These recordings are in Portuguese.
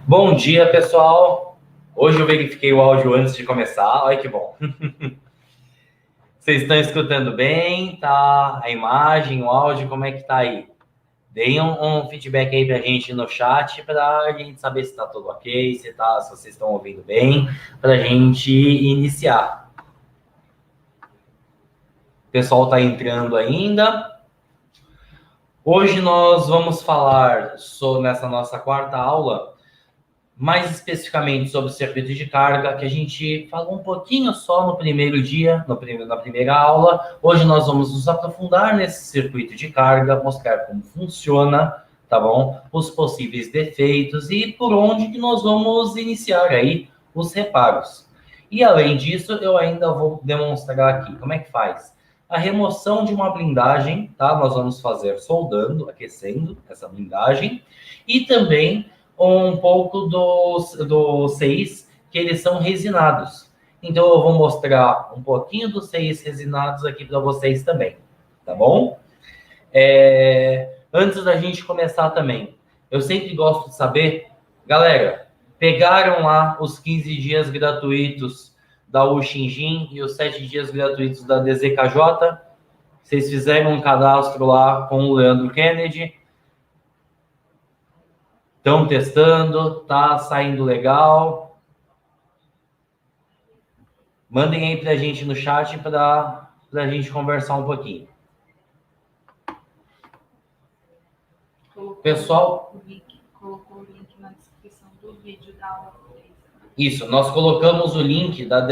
Bom dia, pessoal. Hoje eu verifiquei o áudio antes de começar. Olha que bom. Vocês estão escutando bem? Tá? A imagem, o áudio, como é que tá aí? Deem um feedback aí pra gente no chat para a gente saber se tá tudo ok, se vocês estão ouvindo bem, para a gente iniciar. O pessoal tá entrando ainda. Hoje nós vamos falar nessa nossa quarta aula, mais especificamente sobre o circuito de carga, que a gente falou um pouquinho só no primeiro dia, na primeira aula. Hoje nós vamos nos aprofundar nesse circuito de carga, mostrar como funciona, tá bom? Os possíveis defeitos e por onde que nós vamos iniciar aí os reparos. E além disso, eu ainda vou demonstrar aqui como é que faz a remoção de uma blindagem, tá? Nós vamos fazer soldando, aquecendo essa blindagem e também um pouco do 6, que eles são resinados. Então, eu vou mostrar um pouquinho dos 6 resinados aqui para vocês também, tá bom? Antes da gente começar também, eu sempre gosto de saber, galera, pegaram lá os 15 dias gratuitos da Uxinjin e os 7 dias gratuitos da DZKJ? Vocês fizeram um cadastro lá com o Leandro Kennedy? Estão testando, tá saindo legal. Mandem aí pra gente no chat para a gente conversar um pouquinho. Pessoal, colocou o link na descrição do vídeo da aula 3. Isso, nós colocamos o link da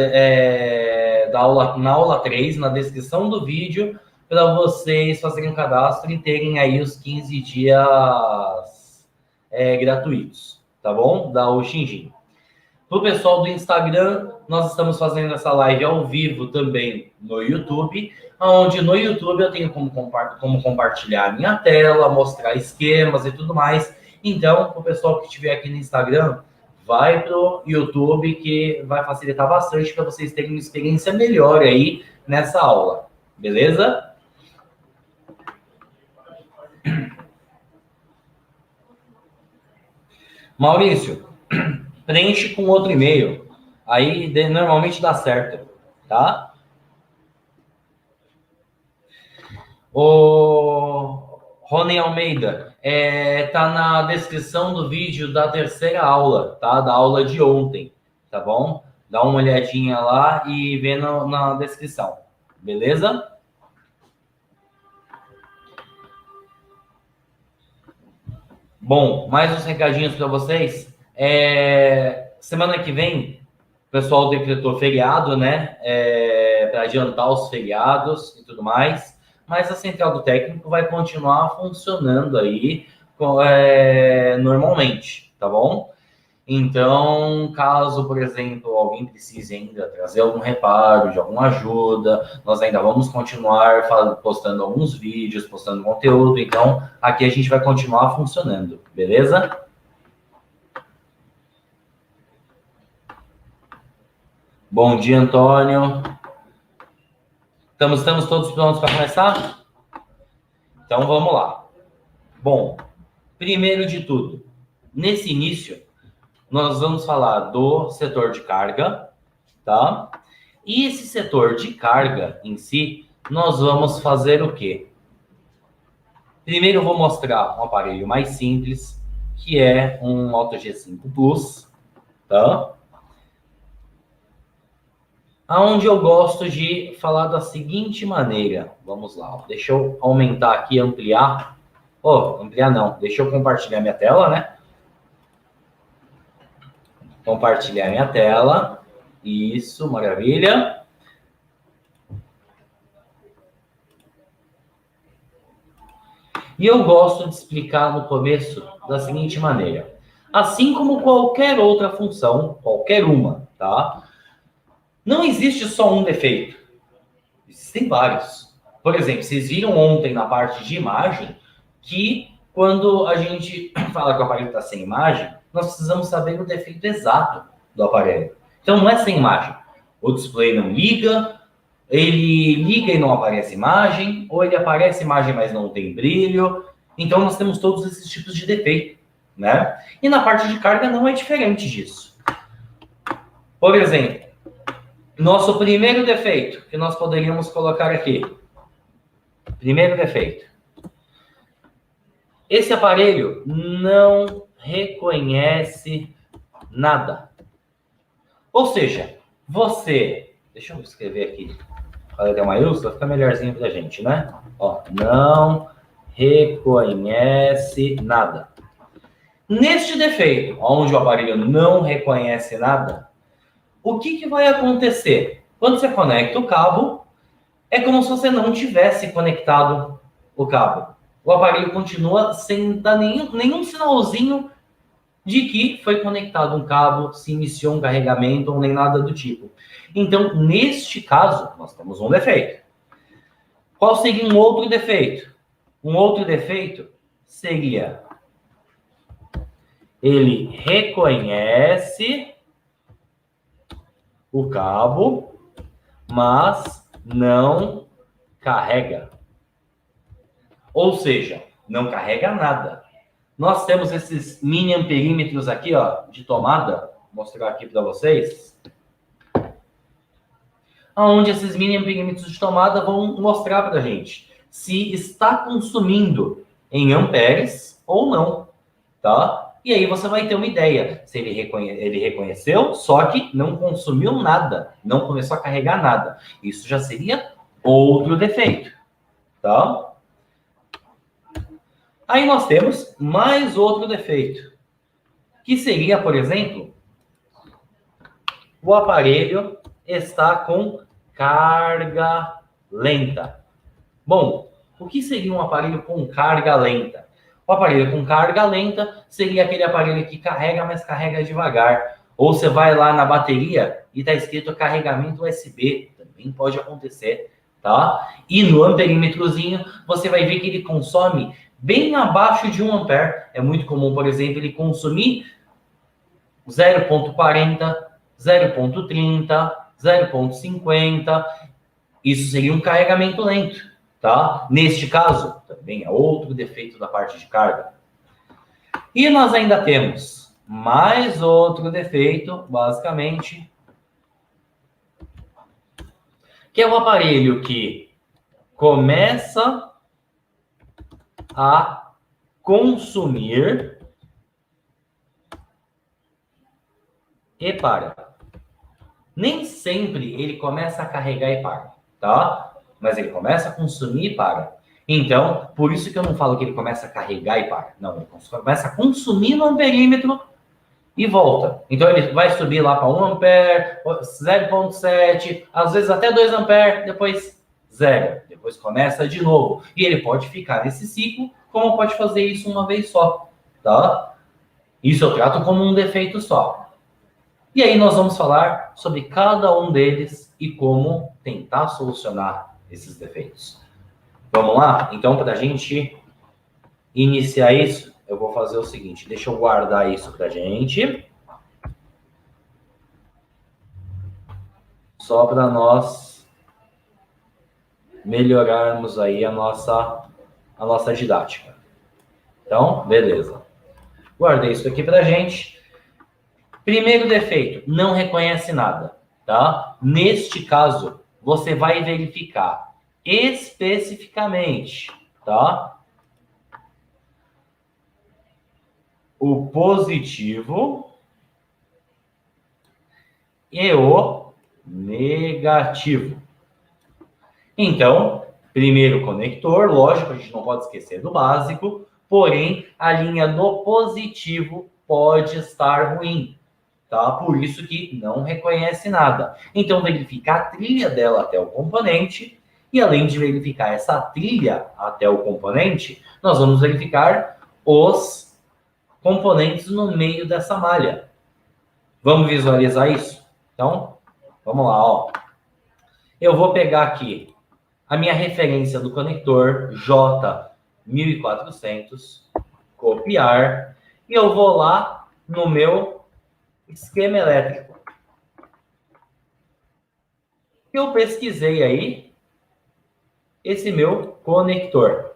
aula, na aula 3, na descrição do vídeo, para vocês fazerem o cadastro e terem aí os 15 dias gratuitos, tá bom? Da Uxinjin. Para o pessoal do Instagram, nós estamos fazendo essa live ao vivo também no YouTube, onde no YouTube eu tenho como compartilhar a minha tela, mostrar esquemas e tudo mais. Então, para o pessoal que estiver aqui no Instagram, vai para o YouTube, que vai facilitar bastante para vocês terem uma experiência melhor aí nessa aula. Beleza? Maurício, preenche com outro e-mail. Aí normalmente dá certo, tá? O Rony Almeida, tá na descrição do vídeo da terceira aula, tá? Da aula de ontem, tá bom? Dá uma olhadinha lá e vê na descrição, beleza? Bom, mais uns recadinhos para vocês. Semana que vem, o pessoal decretou feriado, né? Para adiantar os feriados e tudo mais. Mas a central do técnico vai continuar funcionando aí normalmente, tá bom? Então, caso, por exemplo, alguém precise ainda trazer algum reparo, de alguma ajuda, nós ainda vamos continuar postando alguns vídeos, postando conteúdo. Então, aqui a gente vai continuar funcionando, beleza? Bom dia, Antônio. Estamos todos prontos para começar? Então, vamos lá. Bom, primeiro de tudo, nesse início, nós vamos falar do setor de carga, tá? E esse setor de carga em si, nós vamos fazer o quê? Primeiro eu vou mostrar um aparelho mais simples, que é um Moto G5 Plus, tá? Aonde eu gosto de falar da seguinte maneira. Vamos lá, deixa eu aumentar aqui, ampliar. Ampliar não, deixa eu compartilhar minha tela, né? Compartilhar minha tela. Isso, maravilha. E eu gosto de explicar no começo da seguinte maneira. Assim como qualquer outra função, qualquer uma, tá? Não existe só um defeito. Existem vários. Por exemplo, vocês viram ontem na parte de imagem que quando a gente fala que o aparelho está sem imagem, nós precisamos saber o defeito exato do aparelho. Então, não é sem imagem. O display não liga, ele liga e não aparece imagem, ou ele aparece imagem, mas não tem brilho. Então, nós temos todos esses tipos de defeito. né? E na parte de carga não é diferente disso. Por exemplo, nosso primeiro defeito que nós poderíamos colocar aqui. Primeiro defeito. Esse aparelho não reconhece nada. Ou seja, você... Deixa eu escrever aqui. A letra maiúscula fica melhorzinho pra gente, né? Ó, não reconhece nada. Neste defeito, onde o aparelho não reconhece nada, o que vai acontecer? Quando você conecta o cabo, é como se você não tivesse conectado o cabo. O aparelho continua sem dar nenhum sinalzinho de que foi conectado um cabo, se iniciou um carregamento ou nem nada do tipo. Então, neste caso, nós temos um defeito. Qual seria um outro defeito? Um outro defeito seria ele reconhece o cabo, mas não carrega. Ou seja, não carrega nada. Nós temos esses mini amperímetros aqui, ó, de tomada. Vou mostrar aqui para vocês. Onde esses mini amperímetros de tomada vão mostrar para a gente se está consumindo em amperes ou não, tá? E aí você vai ter uma ideia se ele reconheceu, só que não consumiu nada, não começou a carregar nada. Isso já seria outro defeito, tá? Aí nós temos mais outro defeito, que seria, por exemplo, o aparelho está com carga lenta. Bom, o que seria um aparelho com carga lenta? O aparelho com carga lenta seria aquele aparelho que carrega, mas carrega devagar. Ou você vai lá na bateria e está escrito carregamento USB. Também pode acontecer, tá? E no amperímetrozinho, você vai ver que ele consome bem abaixo de 1 ampere. É muito comum, por exemplo, ele consumir 0,40, 0,30, 0,50. Isso seria um carregamento lento, tá? Neste caso, também é outro defeito da parte de carga. E nós ainda temos mais outro defeito, basicamente, que é o aparelho que começa a consumir e para. Nem sempre ele começa a carregar e para, tá? Mas ele começa a consumir e para. Então, por isso que eu não falo que ele começa a carregar e para. Não, ele começa a consumir no amperímetro e volta. Então, ele vai subir lá para 1 ampere, 0,7, às vezes até 2 ampere, depois 0. Depois começa de novo. E ele pode ficar nesse ciclo, como pode fazer isso uma vez só, tá? Isso eu trato como um defeito só. E aí nós vamos falar sobre cada um deles e como tentar solucionar esses defeitos. Vamos lá? Então, para a gente iniciar isso, eu vou fazer o seguinte. Deixa eu guardar isso para a gente. Só para nós melhorarmos aí a nossa didática. Então, beleza. Guardei isso aqui para a gente. Primeiro defeito, não reconhece nada, tá? Neste caso, você vai verificar especificamente, tá? O positivo e o negativo. Então, primeiro conector, lógico, a gente não pode esquecer do básico, porém, a linha do positivo pode estar ruim. Tá? Por isso que não reconhece nada. Então, verificar a trilha dela até o componente. E além de verificar essa trilha até o componente, nós vamos verificar os componentes no meio dessa malha. Vamos visualizar isso? Então, vamos lá. Ó. Eu vou pegar aqui a minha referência do conector J1400, copiar, e eu vou lá no meu esquema elétrico. Eu pesquisei aí esse meu conector.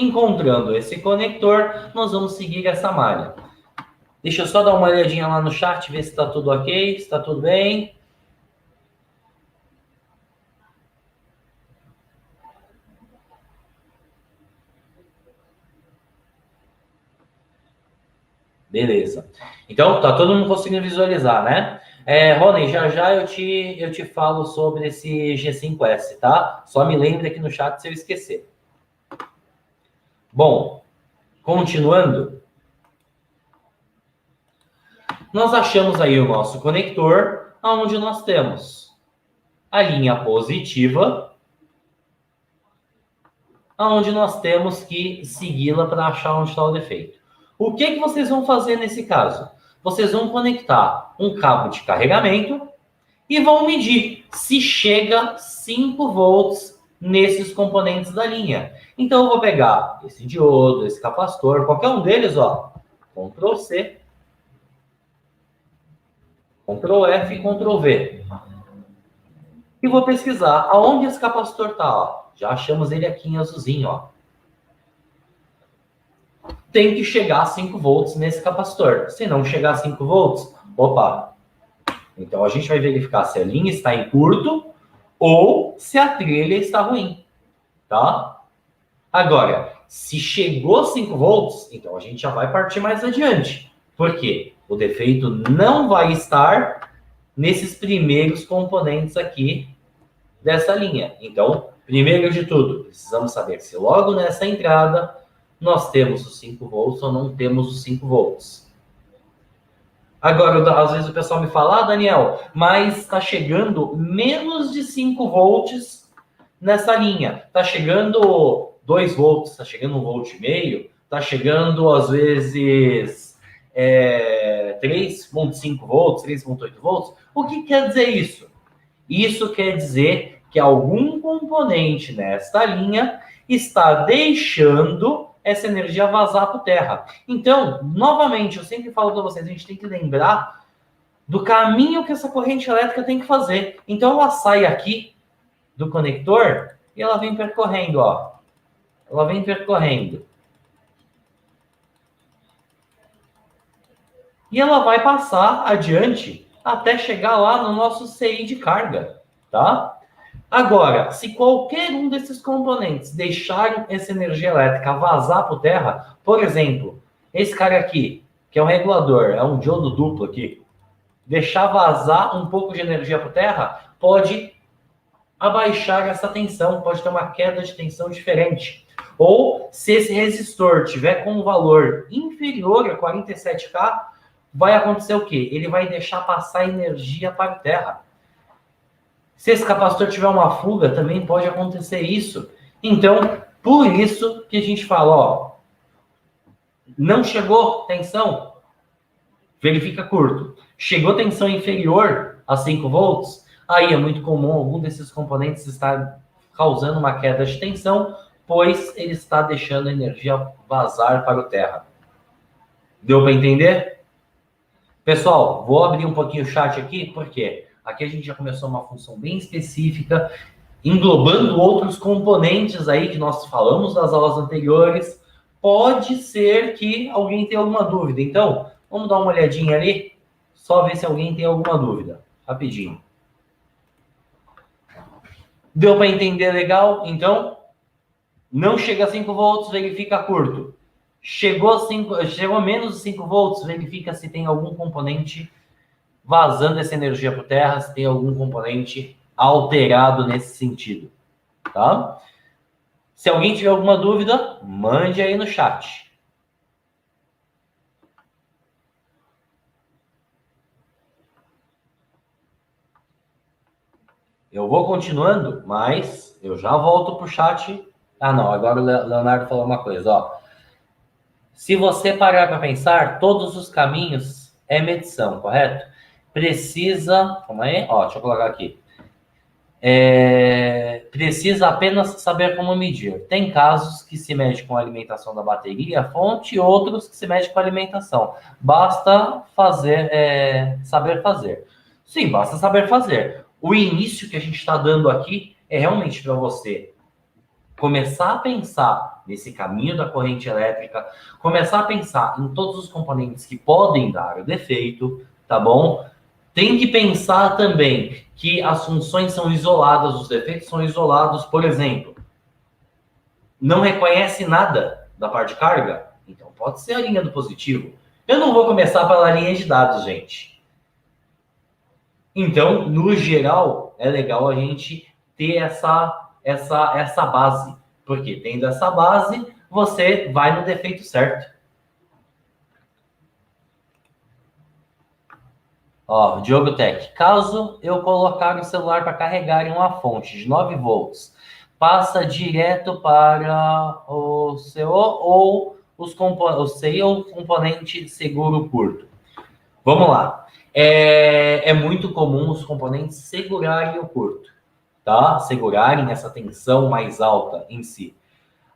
Encontrando esse conector, nós vamos seguir essa malha. Deixa eu só dar uma olhadinha lá no chat, ver se está tudo ok, se está tudo bem. Beleza. Então, tá todo mundo conseguindo visualizar, né? Rony, já já eu te falo sobre esse G5S, tá? Só me lembre aqui no chat se eu esquecer. Bom, continuando. Nós achamos aí o nosso conector, onde nós temos a linha positiva, onde nós temos que segui-la para achar onde está o defeito. O que vocês vão fazer nesse caso? Vocês vão conectar um cabo de carregamento e vão medir se chega 5 volts nesses componentes da linha. Então, eu vou pegar esse diodo, esse capacitor, qualquer um deles, ó, Ctrl C, Ctrl F e Ctrl V. E vou pesquisar aonde esse capacitor está. Já achamos ele aqui em azulzinho, ó. Tem que chegar a 5 volts nesse capacitor. Se não chegar a 5 volts, opa. Então a gente vai verificar se a linha está em curto ou se a trilha está ruim, tá? Agora, se chegou a 5 volts, então a gente já vai partir mais adiante. Por quê? O defeito não vai estar nesses primeiros componentes aqui dessa linha. Então, primeiro de tudo, precisamos saber se logo nessa entrada nós temos os 5 volts ou não temos os 5 volts. Agora, às vezes o pessoal me fala, Daniel, mas está chegando menos de 5 volts nessa linha. Está chegando 2 volts, está chegando 1,5 volt, está chegando, às vezes, 3,5 volts, 3,8 volts. O que quer dizer isso? Isso quer dizer que algum componente nesta linha está deixando essa energia vazar para a Terra. Então, novamente, eu sempre falo para vocês, a gente tem que lembrar do caminho que essa corrente elétrica tem que fazer. Então, ela sai aqui do conector e ela vem percorrendo, ó. Ela vem percorrendo. E ela vai passar adiante até chegar lá no nosso CI de carga, tá? Agora, se qualquer um desses componentes deixar essa energia elétrica vazar para a Terra, por exemplo, esse cara aqui, que é um regulador, é um diodo duplo aqui, deixar vazar um pouco de energia para a Terra, pode abaixar essa tensão, pode ter uma queda de tensão diferente. Ou, se esse resistor tiver com um valor inferior a 47K, vai acontecer o quê? Ele vai deixar passar energia para a Terra. Se esse capacitor tiver uma fuga, também pode acontecer isso. Então, por isso que a gente fala, ó, não chegou tensão, verifica curto. Chegou tensão inferior a 5 volts, aí é muito comum algum desses componentes estar causando uma queda de tensão, pois ele está deixando a energia vazar para o Terra. Deu para entender? Pessoal, vou abrir um pouquinho o chat aqui, porque aqui a gente já começou uma função bem específica, englobando outros componentes aí que nós falamos nas aulas anteriores. Pode ser que alguém tenha alguma dúvida. Então, vamos dar uma olhadinha ali, só ver se alguém tem alguma dúvida. Rapidinho. Deu para entender legal? Então, não chega a 5 volts, verifica curto. Chegou a menos de 5 volts, verifica se tem algum componente vazando essa energia para a Terra, se tem algum componente alterado nesse sentido, tá? Se alguém tiver alguma dúvida, mande aí no chat. Eu vou continuando, mas eu já volto para o chat. Ah, não, agora o Leonardo falou uma coisa, ó. Se você parar para pensar, todos os caminhos é medição, correto? Precisa... Calma aí. Ó, deixa eu colocar aqui. Precisa apenas saber como medir. Tem casos que se mede com a alimentação da bateria, a fonte, e outros que se mede com a alimentação. Basta saber fazer. Sim, basta saber fazer. O início que a gente está dando aqui é realmente para você começar a pensar nesse caminho da corrente elétrica, começar a pensar em todos os componentes que podem dar o defeito, tá bom? Tem que pensar também que as funções são isoladas, os defeitos são isolados, por exemplo, não reconhece nada da parte de carga, então pode ser a linha do positivo. Eu não vou começar pela linha de dados, gente. Então, no geral, é legal a gente ter essa base, porque tendo essa base, você vai no defeito certo. Ó, Diogo Tech, caso eu colocar o celular para carregar em uma fonte de 9 volts, passa direto para o CO ou o CI ou componente seguro curto? Vamos lá. É muito comum os componentes segurarem o curto, tá? Segurarem essa tensão mais alta em si.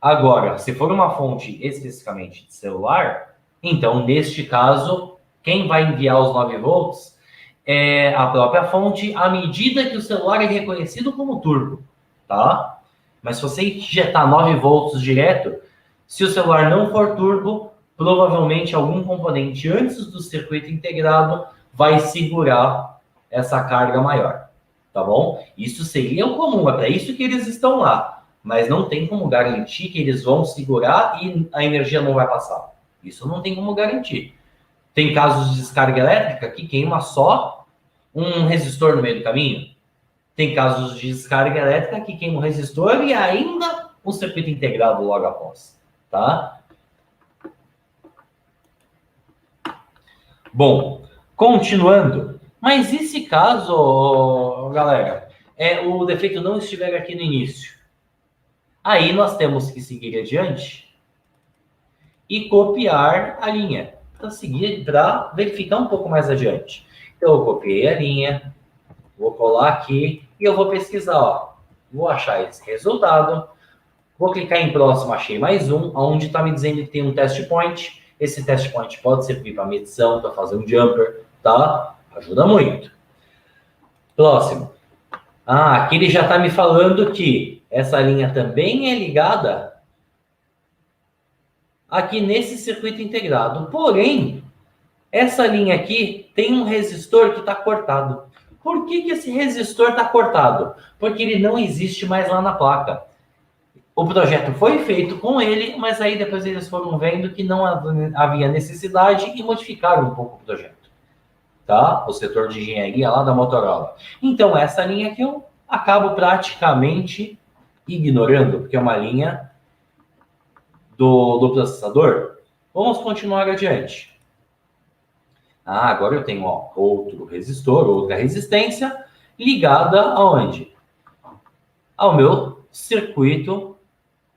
Agora, se for uma fonte especificamente de celular, então, neste caso, quem vai enviar os 9 volts é a própria fonte à medida que o celular é reconhecido como turbo, tá? Mas se você injetar 9 volts direto, se o celular não for turbo, provavelmente algum componente antes do circuito integrado vai segurar essa carga maior, tá bom? Isso seria o comum, é para isso que eles estão lá, mas não tem como garantir que eles vão segurar e a energia não vai passar. Isso não tem como garantir. Tem casos de descarga elétrica que queima só um resistor no meio do caminho. Tem casos de descarga elétrica que queima um resistor e ainda um circuito integrado logo após, tá? Bom, continuando. Mas e se caso, galera, o defeito não estiver aqui no início? Aí nós temos que seguir adiante e copiar a linha para verificar um pouco mais adiante. Então, eu copiei a linha, vou colar aqui e eu vou pesquisar, ó. Vou achar esse resultado, vou clicar em próximo, achei mais um, onde está me dizendo que tem um test point. Esse test point pode servir para medição, para fazer um jumper, tá? Ajuda muito. Próximo. Aqui ele já está me falando que essa linha também é ligada aqui nesse circuito integrado. Porém, essa linha aqui tem um resistor que está cortado. Por que esse resistor está cortado? Porque ele não existe mais lá na placa. O projeto foi feito com ele, mas aí depois eles foram vendo que não havia necessidade e modificaram um pouco o projeto. Tá? O setor de engenharia lá da Motorola. Então, essa linha aqui eu acabo praticamente ignorando, porque é uma linha do processador. Vamos continuar adiante. Agora eu tenho outro resistor, outra resistência, ligada aonde? Ao meu circuito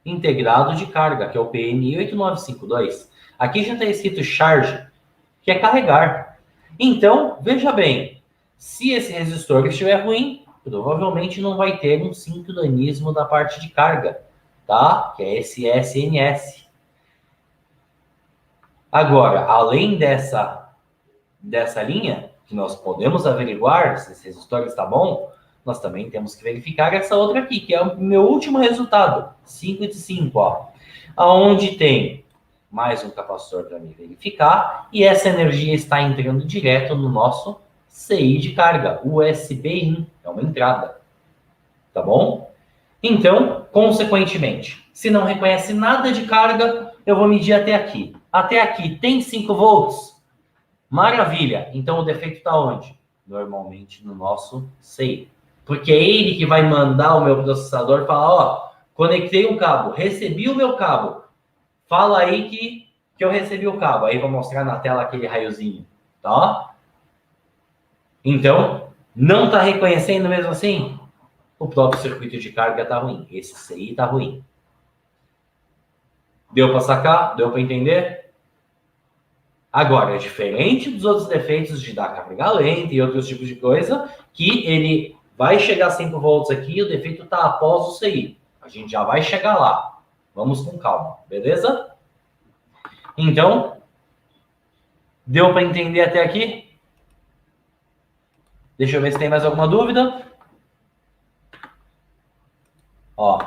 integrado de carga, que é o PNI 8952. Aqui já está escrito charge, que é carregar. Então, veja bem, se esse resistor estiver ruim, provavelmente não vai ter um sincronismo da parte de carga, tá? Que é esse SNS. Agora, além dessa linha, que nós podemos averiguar se esse resistor está bom, nós também temos que verificar essa outra aqui, que é o meu último resultado, 5 de 5, ó. Onde tem mais um capacitor para me verificar, e essa energia está entrando direto no nosso CI de carga, USB-in, é uma entrada, tá bom? Então, consequentemente, se não reconhece nada de carga, eu vou medir até aqui. Até aqui tem 5 volts? Maravilha! Então o defeito está onde? Normalmente no nosso CI. Porque é ele que vai mandar o meu processador falar, ó, conectei um cabo, recebi o meu cabo. Fala aí que eu recebi o cabo. Aí vou mostrar na tela aquele raiozinho, tá? Então, não está reconhecendo mesmo assim? O próprio circuito de carga está ruim. Esse CI está ruim. Deu para sacar? Deu para entender? Agora, é diferente dos outros defeitos de dar carga lenta e outros tipos de coisa, que ele vai chegar a 5 volts aqui e o defeito está após o CI. A gente já vai chegar lá. Vamos com calma, beleza? Então, deu para entender até aqui? Deixa eu ver se tem mais alguma dúvida. Ó,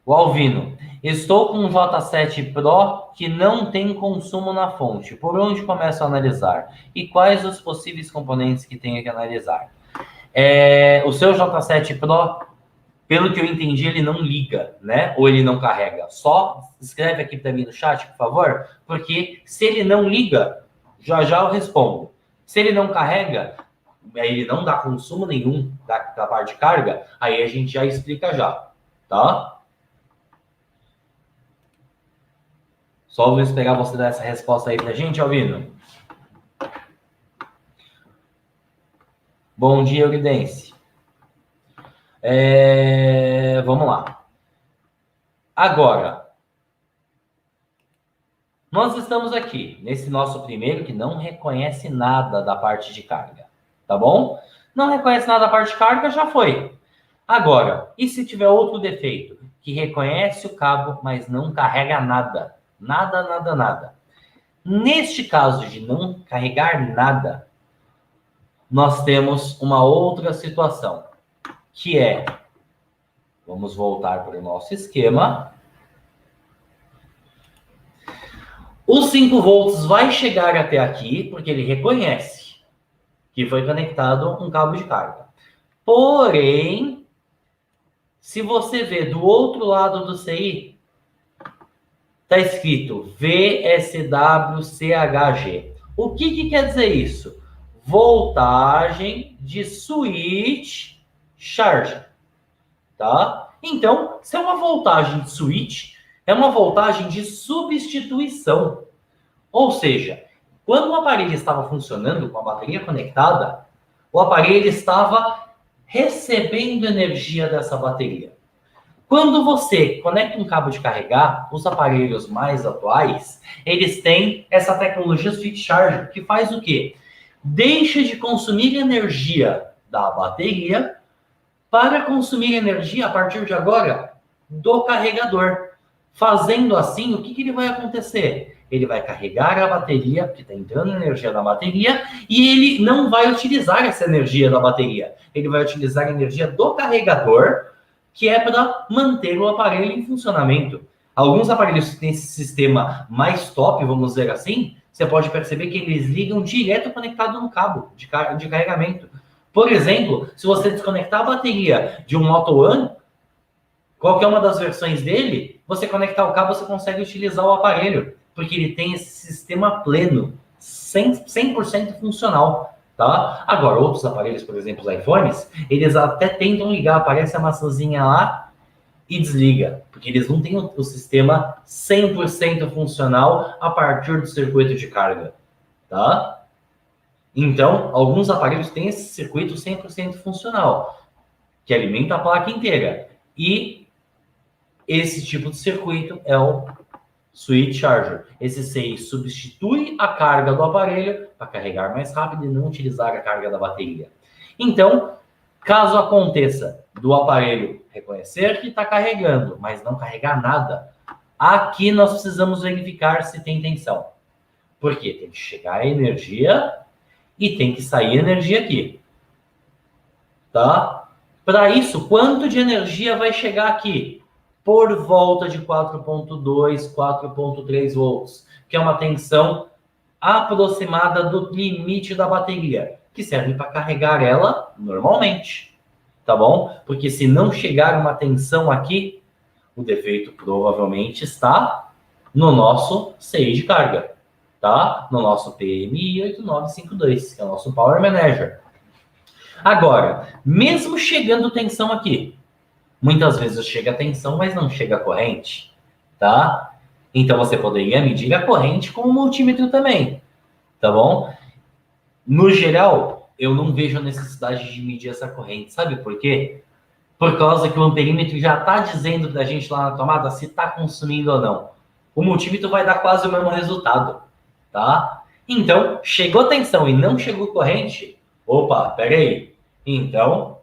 O Alvino. Estou com um J7 Pro que não tem consumo na fonte. Por onde começo a analisar? E quais os possíveis componentes que tenho que analisar? O seu J7 Pro, pelo que eu entendi, ele não liga, né? Ou ele não carrega. Só escreve aqui para mim no chat, por favor, porque se ele não liga, já eu respondo. Se ele não carrega, ele não dá consumo nenhum da parte de carga, aí a gente já explica já, tá? Só vou esperar você dar essa resposta aí pra gente, Alvino. Bom dia, Euridense. Vamos lá. Agora, nós estamos aqui, nesse nosso primeiro que não reconhece nada da parte de carga, tá bom? Não reconhece nada da parte de carga, já foi. Agora, e se tiver outro defeito? Que reconhece o cabo, mas não carrega nada. Nada. Neste caso de não carregar nada, nós temos uma outra situação, que é, vamos voltar para o nosso esquema. Os 5 volts vai chegar até aqui, porque ele reconhece que foi conectado um cabo de carga. Porém, se você ver do outro lado do CI, está escrito VSWCHG. O que quer dizer isso? Voltagem de switch charge, tá? Então, se é uma voltagem de switch, é uma voltagem de substituição. Ou seja, quando o aparelho estava funcionando com a bateria conectada, o aparelho estava recebendo energia dessa bateria. Quando você conecta um cabo de carregar, os aparelhos mais atuais, eles têm essa tecnologia Switch Charger, que faz o quê? Deixa de consumir energia da bateria para consumir energia a partir de agora do carregador. Fazendo assim, o que ele vai acontecer? Ele vai carregar a bateria, porque está entrando energia na bateria, e ele não vai utilizar essa energia da bateria. Ele vai utilizar a energia do carregador, que é para manter o aparelho em funcionamento. Alguns aparelhos que têm esse sistema mais top, vamos dizer assim, você pode perceber que eles ligam direto conectado no cabo de carregamento. Por exemplo, se você desconectar a bateria de um Moto One, qualquer uma das versões dele, você conectar o cabo, você consegue utilizar o aparelho, porque ele tem esse sistema pleno, 100% funcional. Tá? Agora, outros aparelhos, por exemplo, os iPhones, eles até tentam ligar, aparece a maçãzinha lá e desliga, porque eles não têm o sistema 100% funcional a partir do circuito de carga, tá? Então, alguns aparelhos têm esse circuito 100% funcional, que alimenta a placa inteira, e esse tipo de circuito é o Switch Charger. Esse CI substitui a carga do aparelho para carregar mais rápido e não utilizar a carga da bateria. Então, caso aconteça do aparelho reconhecer que está carregando, mas não carregar nada, aqui nós precisamos verificar se tem tensão. Porque tem que chegar a energia e tem que sair energia aqui. Tá? Para isso, quanto de energia vai chegar aqui? Por volta de 4.2, 4.3 volts, que é uma tensão aproximada do limite da bateria, que serve para carregar ela normalmente, tá bom? Porque se não chegar uma tensão aqui, o defeito provavelmente está no nosso CI de carga, tá? No nosso PMI 8952, que é o nosso Power Manager. Agora, mesmo chegando tensão aqui, muitas vezes chega a tensão, mas não chega a corrente, tá? Então, você poderia medir a corrente com o multímetro também, tá bom? No geral, eu não vejo a necessidade de medir essa corrente. Sabe por quê? Por causa que o amperímetro já está dizendo pra gente lá na tomada se está consumindo ou não. O multímetro vai dar quase o mesmo resultado, tá? Então, chegou tensão e não chegou corrente, opa, peraí. Então,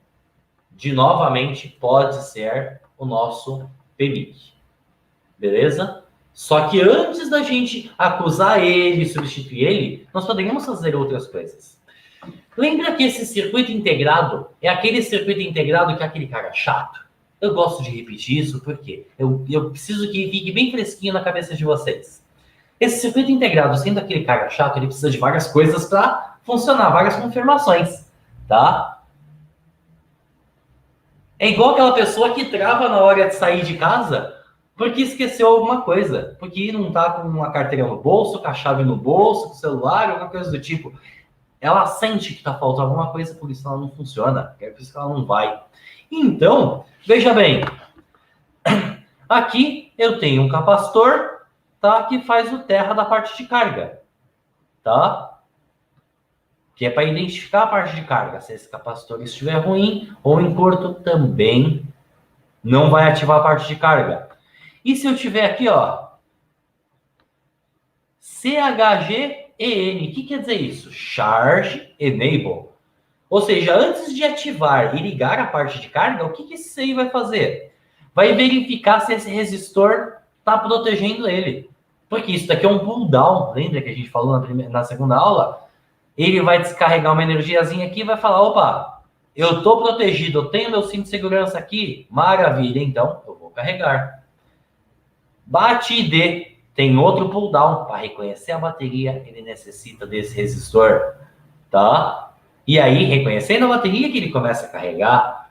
novamente, pode ser o nosso PMIC. Beleza? Só que antes da gente acusar ele, substituir ele, nós poderíamos fazer outras coisas. Lembra que esse circuito integrado é aquele circuito integrado que é aquele cara chato, Eu gosto de repetir isso porque eu preciso que fique bem fresquinho na cabeça de vocês. Esse circuito integrado, sendo aquele cara chato, ele precisa de várias coisas para funcionar, várias confirmações, tá? É igual aquela pessoa que trava na hora de sair de casa porque esqueceu alguma coisa, porque não tá com uma carteira no bolso, com a chave no bolso, com o celular, alguma coisa do tipo. Ela sente que tá faltando alguma coisa, por isso ela não funciona, é por isso que ela não vai. Então, veja bem, aqui eu tenho um capacitor, tá, que faz o terra da parte de carga, tá? Que é para identificar a parte de carga. Se esse capacitor estiver ruim ou em curto, também não vai ativar a parte de carga. E se eu tiver aqui, ó, CHGEN, o que quer dizer isso? Charge Enable. Ou seja, antes de ativar e ligar a parte de carga, o que isso aí vai fazer? Vai verificar se esse resistor está protegendo ele. Porque isso daqui é um pull down, lembra que a gente falou na segunda aula? Ele vai descarregar uma energiazinha aqui e vai falar, opa, eu estou protegido, eu tenho meu cinto de segurança aqui, maravilha, então eu vou carregar. Bate ID, tem outro pull down, para reconhecer a bateria, ele necessita desse resistor, tá? E aí, reconhecendo a bateria que ele começa a carregar,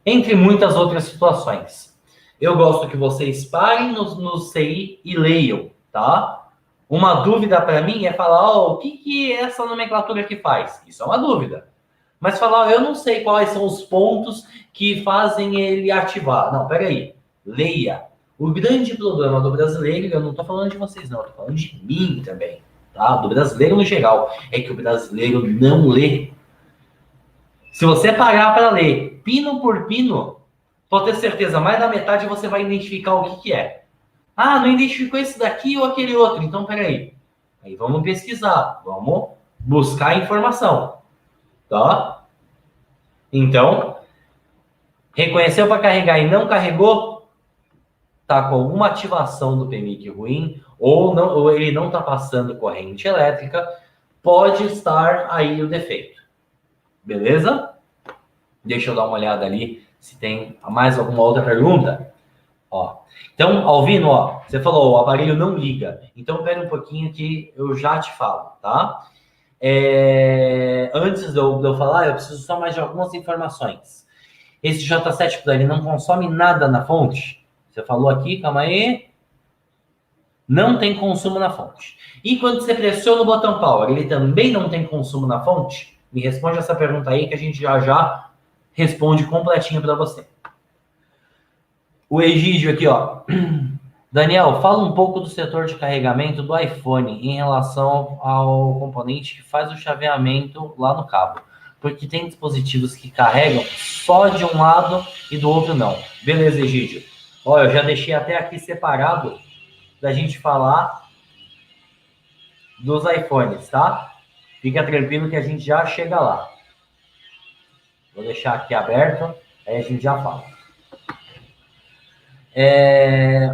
entre muitas outras situações. Eu gosto que vocês parem no CI e leiam, tá? Uma dúvida para mim é falar, o que essa nomenclatura aqui faz? Isso é uma dúvida. Mas falar, eu não sei quais são os pontos que fazem ele ativar. Não, peraí. Leia. O grande problema do brasileiro, eu não estou falando de vocês não, estou falando de mim também, tá? Do brasileiro no geral, é que o brasileiro não lê. Se você parar para ler pino por pino, pode ter certeza, mais da metade você vai identificar o que é. Ah, não identificou esse daqui ou aquele outro. Então, peraí. Aí vamos pesquisar, vamos buscar informação, tá? Então, reconheceu para carregar e não carregou, tá com alguma ativação do PMIC ruim, ou ele não está passando corrente elétrica, pode estar aí o defeito. Beleza? Deixa eu dar uma olhada ali se tem mais alguma outra pergunta. Ó. Então, Alvino, ó, você falou, o aparelho não liga. Então, pera um pouquinho que eu já te falo, tá? Antes de eu falar, eu preciso só mais de algumas informações. Esse J7 Plus, ele não consome nada na fonte? Você falou aqui, calma aí. Não tem consumo na fonte. E quando você pressiona o botão Power, ele também não tem consumo na fonte? Me responde essa pergunta aí que a gente já responde completinho para você. O Egídio aqui, ó. Daniel, fala um pouco do setor de carregamento do iPhone em relação ao componente que faz o chaveamento lá no cabo. Porque tem dispositivos que carregam só de um lado e do outro não. Beleza, Egídio. Ó, eu já deixei até aqui separado da gente falar dos iPhones, tá? Fica tranquilo que a gente já chega lá. Vou deixar aqui aberto, aí a gente já fala.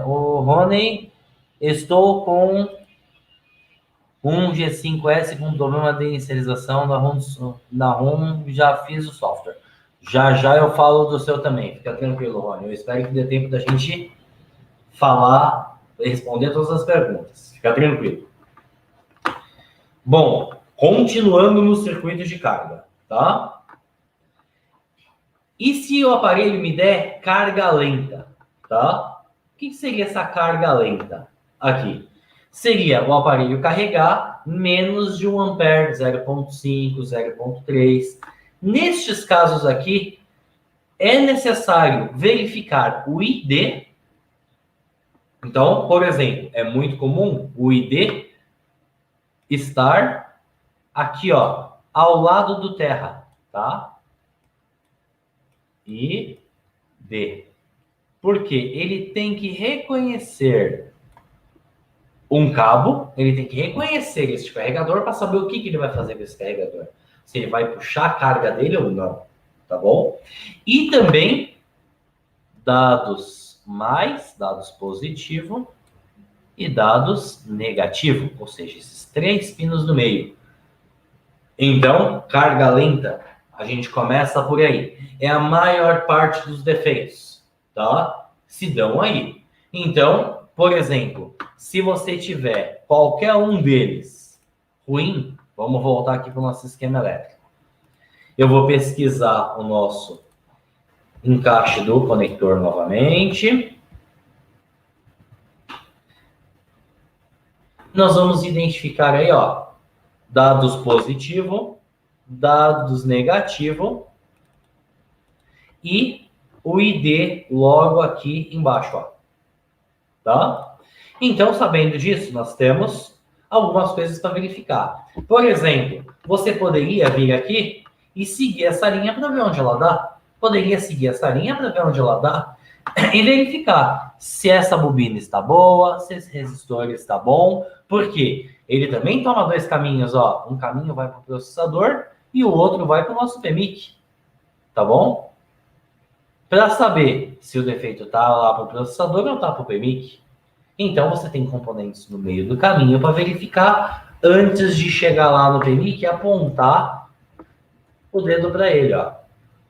O Rony, estou com um G5S com problema de inicialização na ROM, já fiz o software. Já eu falo do seu também, fica tranquilo, Rony. Eu espero que dê tempo da gente falar e responder todas as perguntas. Fica tranquilo. Bom, continuando no circuito de carga, tá? E se o aparelho me der carga lenta, tá? O que seria essa carga lenta aqui? Seria o aparelho carregar menos de 1 ampere, 0,5, 0,3. Nestes casos aqui, é necessário verificar o ID. Então, por exemplo, é muito comum o ID estar aqui, ó, ao lado do terra, tá? ID. Porque ele tem que reconhecer um cabo, ele tem que reconhecer esse carregador para saber o que ele vai fazer com esse carregador. Se ele vai puxar a carga dele ou não, tá bom? E também dados mais, dados positivo e dados negativo, ou seja, esses 3 pinos no meio. Então, carga lenta, a gente começa por aí. É a maior parte dos defeitos, tá? Se dão aí. Então, por exemplo, se você tiver qualquer um deles ruim, vamos voltar aqui para o nosso esquema elétrico. Eu vou pesquisar o nosso encaixe do conector novamente. Nós vamos identificar aí, ó, dados positivo, dados negativo e o ID logo aqui embaixo, ó. Tá? Então, sabendo disso, nós temos algumas coisas para verificar. Por exemplo, você poderia vir aqui e seguir essa linha para ver onde ela dá. Poderia seguir essa linha para ver onde ela dá e verificar se essa bobina está boa, se esse resistor está bom, porque ele também toma dois caminhos, ó. Um caminho vai para o processador e o outro vai para o nosso PMIC, tá bom? Para saber se o defeito está lá para o processador ou está para o PMIC. Então, você tem componentes no meio do caminho para verificar antes de chegar lá no PMIC e apontar o dedo para ele, ó.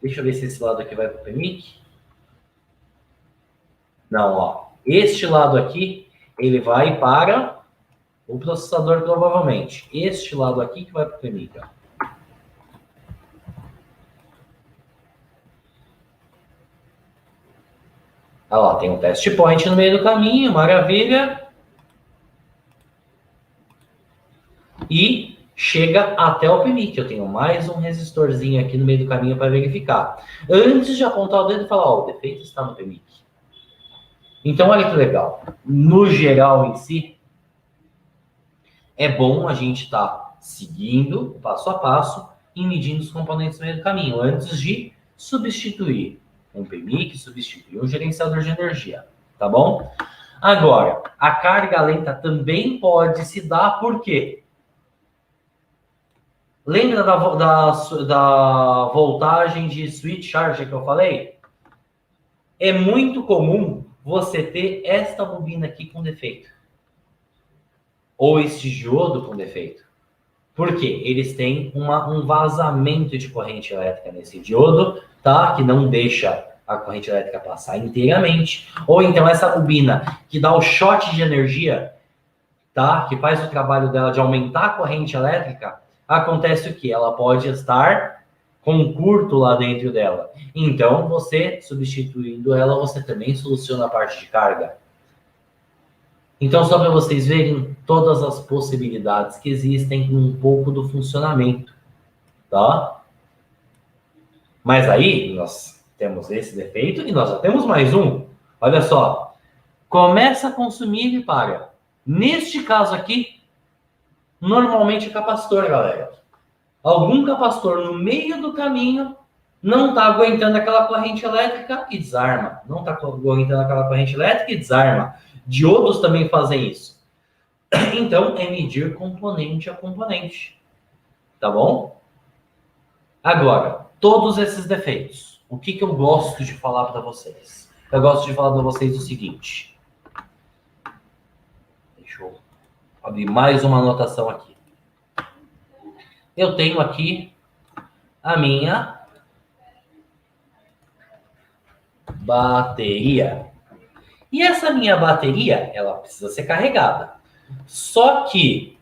Deixa eu ver se esse lado aqui vai para o PMIC. Não, ó. Este lado aqui, ele vai para o processador provavelmente. Este lado aqui que vai para o PMIC, ó. Olha lá, tem um test point no meio do caminho, maravilha. E chega até o PMIC. Eu tenho mais um resistorzinho aqui no meio do caminho para verificar. Antes de apontar o dedo e falar, ó, o defeito está no PMIC. Então, olha que legal. No geral em si, é bom a gente estar seguindo passo a passo e medindo os componentes no meio do caminho, antes de substituir um PMIC, substituir um gerenciador de energia, tá bom? Agora, a carga lenta também pode se dar por quê? Lembra da voltagem de switch charger que eu falei? É muito comum você ter esta bobina aqui com defeito. Ou este diodo com defeito. Por quê? Eles têm um vazamento de corrente elétrica nesse diodo, tá? Que não deixa a corrente elétrica passar inteiramente. Ou então essa bobina que dá o shot de energia, tá? Que faz o trabalho dela de aumentar a corrente elétrica. Acontece o que? Ela pode estar com um curto lá dentro dela. Então, você, substituindo ela, você também soluciona a parte de carga. Então, só para vocês verem todas as possibilidades que existem um pouco do funcionamento, tá? Mas aí, nós temos esse defeito e nós já temos mais um. Olha só. Começa a consumir e para. Neste caso aqui, normalmente é capacitor, galera. Algum capacitor no meio do caminho não está aguentando aquela corrente elétrica e desarma. Não está aguentando aquela corrente elétrica e desarma. Diodos também fazem isso. Então, é medir componente a componente. Tá bom? Agora, todos esses defeitos. O que eu gosto de falar para vocês? Eu gosto de falar para vocês o seguinte. Deixa eu abrir mais uma anotação aqui. Eu tenho aqui a minha bateria. E essa minha bateria, ela precisa ser carregada. Só que,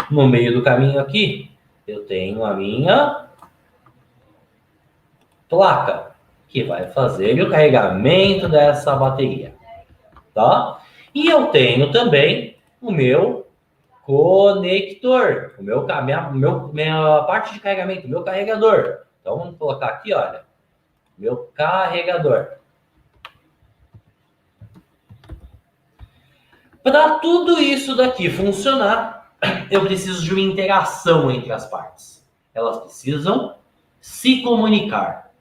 no meio do caminho aqui, eu tenho a minha placa, que vai fazer o carregamento dessa bateria. Tá? E eu tenho também o meu conector, minha parte de carregamento, o meu carregador. Então, vamos colocar aqui, olha, meu carregador. Para tudo isso daqui funcionar, eu preciso de uma interação entre as partes. Elas precisam se comunicar.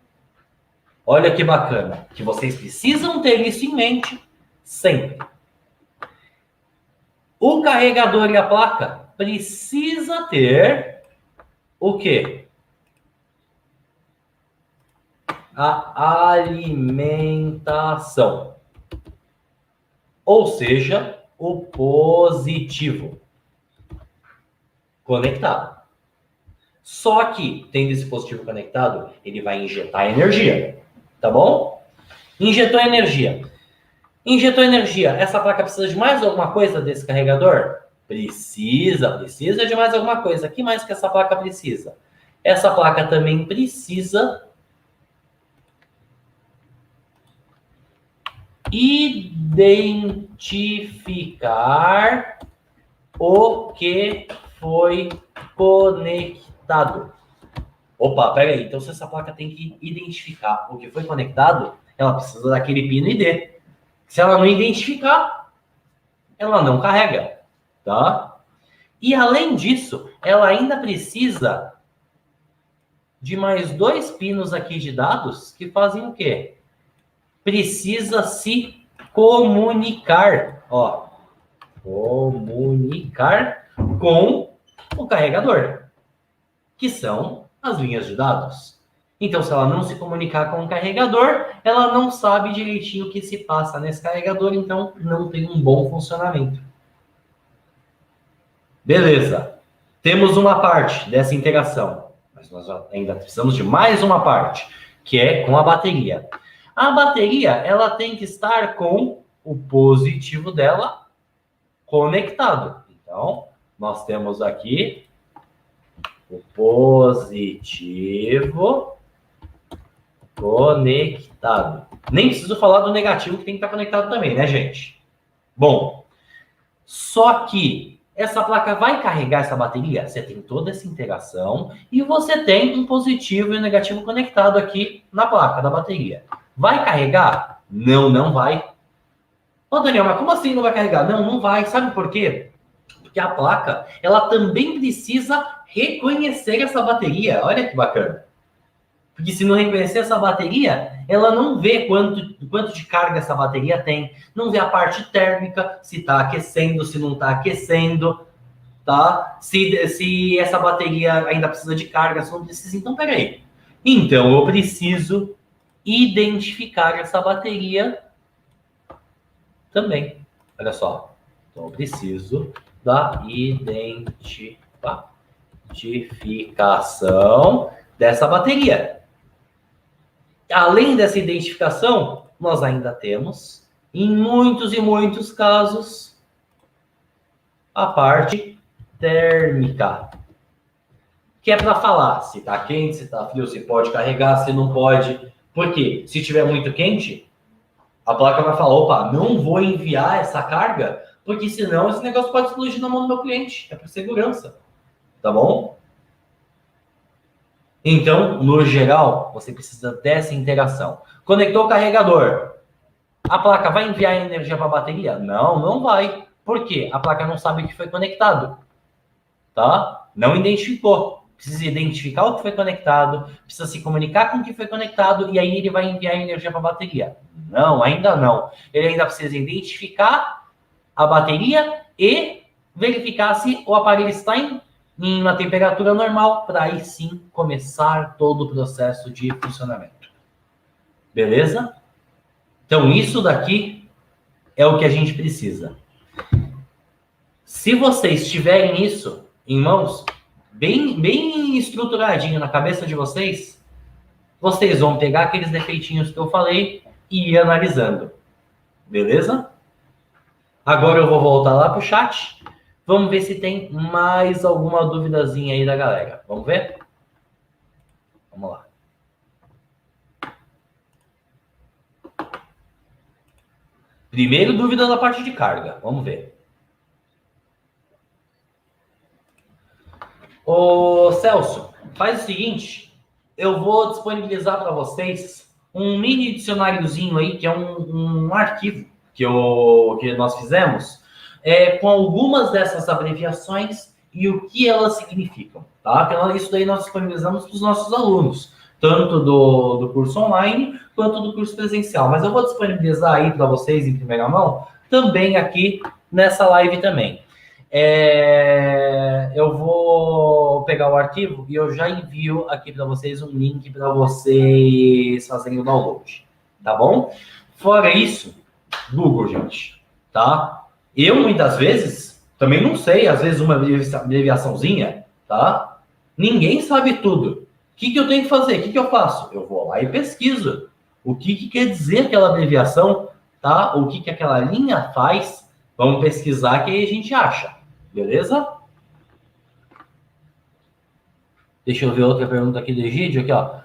Olha que bacana, que vocês precisam ter isso em mente sempre. O carregador e a placa precisa ter o quê? A alimentação. Ou seja, o positivo conectado. Só que, tendo esse positivo conectado, ele vai injetar energia, tá bom? Injetou energia. Injetou energia. Essa placa precisa de mais alguma coisa desse carregador? Precisa de mais alguma coisa. O que mais que essa placa precisa? Essa placa também precisa identificar o que foi conectado. Opa, peraí. Então, se essa placa tem que identificar o que foi conectado, ela precisa daquele pino ID. Se ela não identificar, ela não carrega, tá? E, além disso, ela ainda precisa de mais 2 pinos aqui de dados que fazem o quê? Precisa se comunicar, ó. Comunicar com o carregador, que são as linhas de dados. Então, se ela não se comunicar com o carregador, ela não sabe direitinho o que se passa nesse carregador, então não tem um bom funcionamento. Beleza. Temos uma parte dessa interação, mas nós ainda precisamos de mais uma parte, que é com a bateria. A bateria, ela tem que estar com o positivo dela conectado. Então, nós temos aqui o positivo conectado. Nem preciso falar do negativo que tem que estar conectado também, né, gente? Bom, só que essa placa vai carregar essa bateria? Você tem toda essa interação e você tem um positivo e um negativo conectado aqui na placa da bateria. Vai carregar? Não, não vai. Ô, Daniel, mas como assim não vai carregar? Não, não vai. Sabe por quê? Porque a placa, ela também precisa reconhecer essa bateria. Olha que bacana. Porque se não reconhecer essa bateria, ela não vê quanto de carga essa bateria tem. Não vê a parte térmica, se está aquecendo, se não está aquecendo, tá? Se essa bateria ainda precisa de carga, se não precisa. Então, peraí. Então, eu preciso identificar essa bateria também. Olha só. Então, eu preciso da identificação dessa bateria. Além dessa identificação, nós ainda temos, em muitos e muitos casos, a parte térmica, que é para falar se está quente, se está frio, se pode carregar, se não pode. Porque se estiver muito quente, a placa vai falar, opa, não vou enviar essa carga, porque senão esse negócio pode explodir na mão do meu cliente. É por segurança, tá bom? Então, no geral, você precisa dessa interação. Conectou o carregador. A placa vai enviar energia para a bateria? Não, não vai. Por quê? A placa não sabe o que foi conectado. Tá? Não identificou. Precisa identificar o que foi conectado, precisa se comunicar com o que foi conectado e aí ele vai enviar energia para a bateria. Não, ainda não. Ele ainda precisa identificar a bateria e verificar se o aparelho está em uma temperatura normal, para aí sim começar todo o processo de funcionamento. Beleza? Então, isso daqui é o que a gente precisa. Se vocês tiverem isso em mãos, bem estruturadinho na cabeça de vocês, vocês vão pegar aqueles defeitinhos que eu falei e ir analisando. Beleza? Agora eu vou voltar lá para o chat. Vamos ver se tem mais alguma duvidazinha aí da galera. Vamos ver? Vamos lá. Primeiro, dúvida da parte de carga. Vamos ver. Ô, Celso, faz o seguinte. Eu vou disponibilizar para vocês um mini dicionáriozinho aí, que é um arquivo que nós fizemos, com algumas dessas abreviações e o que elas significam, tá? Então, isso daí nós disponibilizamos para os nossos alunos, tanto do curso online quanto do curso presencial. Mas eu vou disponibilizar aí para vocês em primeira mão, também aqui nessa live também. Eu vou pegar o arquivo e eu já envio aqui para vocês um link para vocês fazerem o download, tá bom? Fora isso, Google, gente, tá? Eu, muitas vezes, também não sei, às vezes uma abreviaçãozinha, tá? Ninguém sabe tudo. O que eu tenho que fazer? O que eu faço? Eu vou lá e pesquiso. O que quer dizer aquela abreviação, tá? O que aquela linha faz? Vamos pesquisar que aí a gente acha, beleza? Deixa eu ver outra pergunta aqui do Egídio, aqui, ó.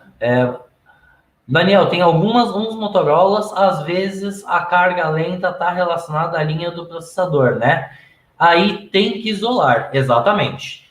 Daniel, tem uns Motorolas, às vezes a carga lenta está relacionada à linha do processador, né? Aí tem que isolar, exatamente.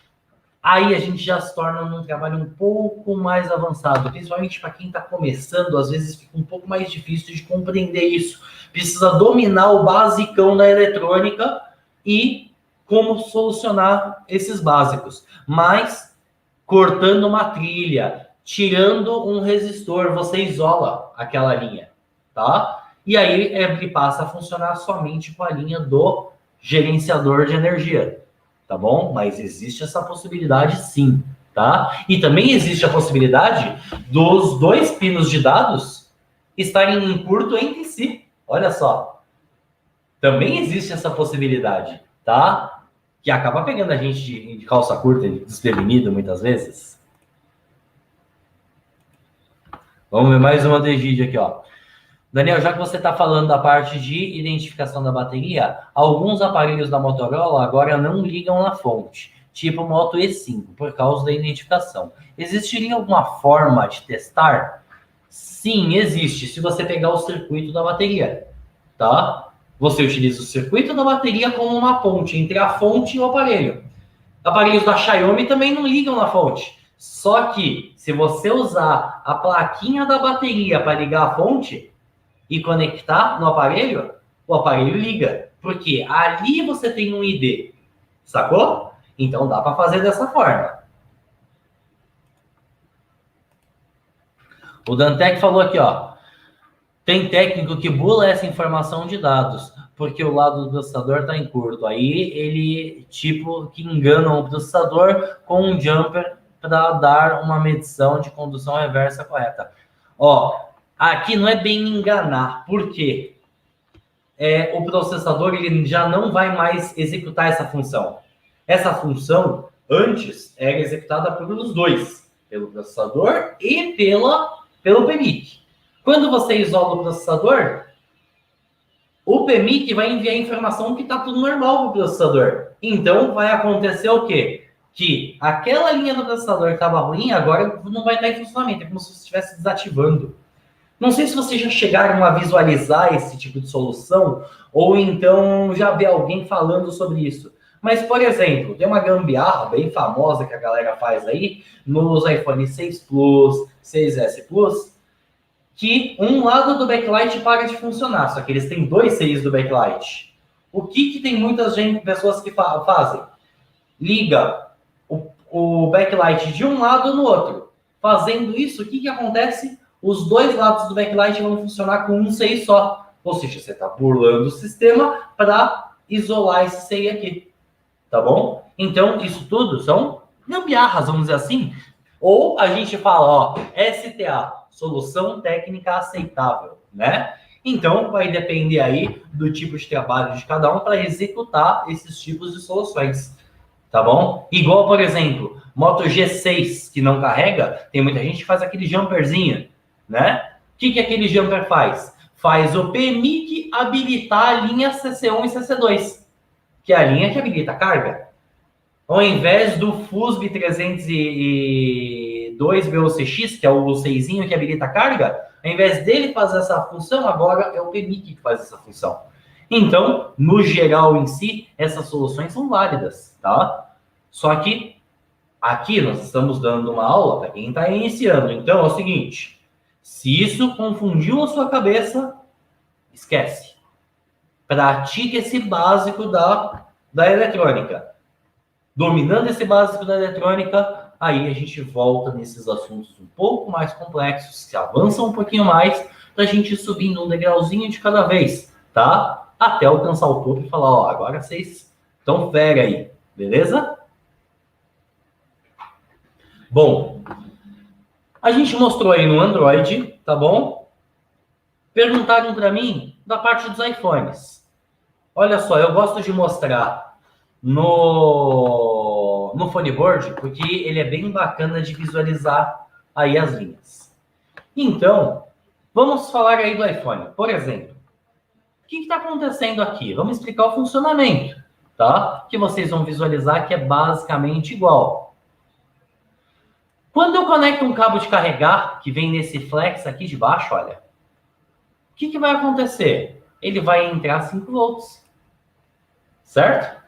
Aí a gente já se torna um trabalho um pouco mais avançado, principalmente para quem está começando, às vezes fica um pouco mais difícil de compreender isso. Precisa dominar o basicão da eletrônica e como solucionar esses básicos. Mas cortando uma trilha, tirando um resistor, você isola aquela linha, tá? E aí ele passa a funcionar somente com a linha do gerenciador de energia, tá bom? Mas existe essa possibilidade sim, tá? E também existe a possibilidade dos dois pinos de dados estarem em curto entre si. Olha só. Também existe essa possibilidade, tá? Que acaba pegando a gente de calça curta, desprevenido muitas vezes. Vamos ver mais uma do Egídio aqui, ó. Daniel, já que você está falando da parte de identificação da bateria, alguns aparelhos da Motorola agora não ligam na fonte, tipo o Moto E5, por causa da identificação. Existiria alguma forma de testar? Sim, existe, se você pegar o circuito da bateria, tá? Você utiliza o circuito da bateria como uma ponte entre a fonte e o aparelho. Aparelhos da Xiaomi também não ligam na fonte. Só que, se você usar a plaquinha da bateria para ligar a fonte e conectar no aparelho, o aparelho liga. Porque ali você tem um ID. Sacou? Então dá para fazer dessa forma. O Dantec falou aqui, ó. Tem técnico que bula essa informação de dados, porque o lado do processador está em curto. Aí ele, tipo, que engana o processador com um jumper para dar uma medição de condução reversa correta. Ó, aqui não é bem enganar. Por quê? O processador ele já não vai mais executar essa função. Essa função, antes, era executada pelos dois. Pelo processador e pelo PMIC. Quando você isola o processador, o PMIC vai enviar a informação que está tudo normal para o processador. Então, vai acontecer o quê? Que aquela linha do processador que estava ruim, agora não vai estar em funcionamento. É como se você estivesse desativando. Não sei se vocês já chegaram a visualizar esse tipo de solução, ou então já vê alguém falando sobre isso. Mas, por exemplo, tem uma gambiarra bem famosa que a galera faz aí, nos iPhone 6 Plus, 6S Plus, que um lado do backlight para de funcionar, só que eles têm dois seios do backlight. O que tem muitas pessoas que fazem? Liga o backlight de um lado no outro. Fazendo isso, o que acontece? Os dois lados do backlight vão funcionar com um seio só. Ou seja, você está burlando o sistema para isolar esse seio aqui. Tá bom? Então, isso tudo são gambiarras, vamos dizer assim. Ou a gente fala, ó, STA, solução técnica aceitável, né? Então, vai depender aí do tipo de trabalho de cada um para executar esses tipos de soluções, tá bom? Igual, por exemplo, Moto G6, que não carrega, tem muita gente que faz aquele jumperzinho, né? O que aquele jumper faz? Faz o PMIC habilitar a linha CC1 e CC2, que é a linha que habilita a carga. Ao invés do FUSB 302 BOCX, que é o 6 que habilita a carga, ao invés dele fazer essa função, agora é o PMIC que faz essa função. Então, no geral em si, essas soluções são válidas, tá? Só que aqui nós estamos dando uma aula para quem está iniciando. Então, é o seguinte, se isso confundiu a sua cabeça, esquece. Pratique esse básico da eletrônica. Dominando esse básico da eletrônica, aí a gente volta nesses assuntos um pouco mais complexos, que avançam um pouquinho mais, para a gente subir um degrauzinho de cada vez, tá? Até alcançar o topo e falar, ó, agora vocês estão fera aí, beleza? Bom, a gente mostrou aí no Android, tá bom? Perguntaram para mim da parte dos iPhones. Olha só, eu gosto de mostrar no Phoneboard, porque ele é bem bacana de visualizar aí as linhas. Então, Vamos falar aí do iPhone. Por exemplo, o que está acontecendo aqui? Vamos explicar o funcionamento, tá? Que vocês vão visualizar que é basicamente igual. Quando eu conecto um cabo de carregar, que vem nesse flex aqui de baixo, olha, o que vai acontecer? Ele vai entrar 5 volts, certo?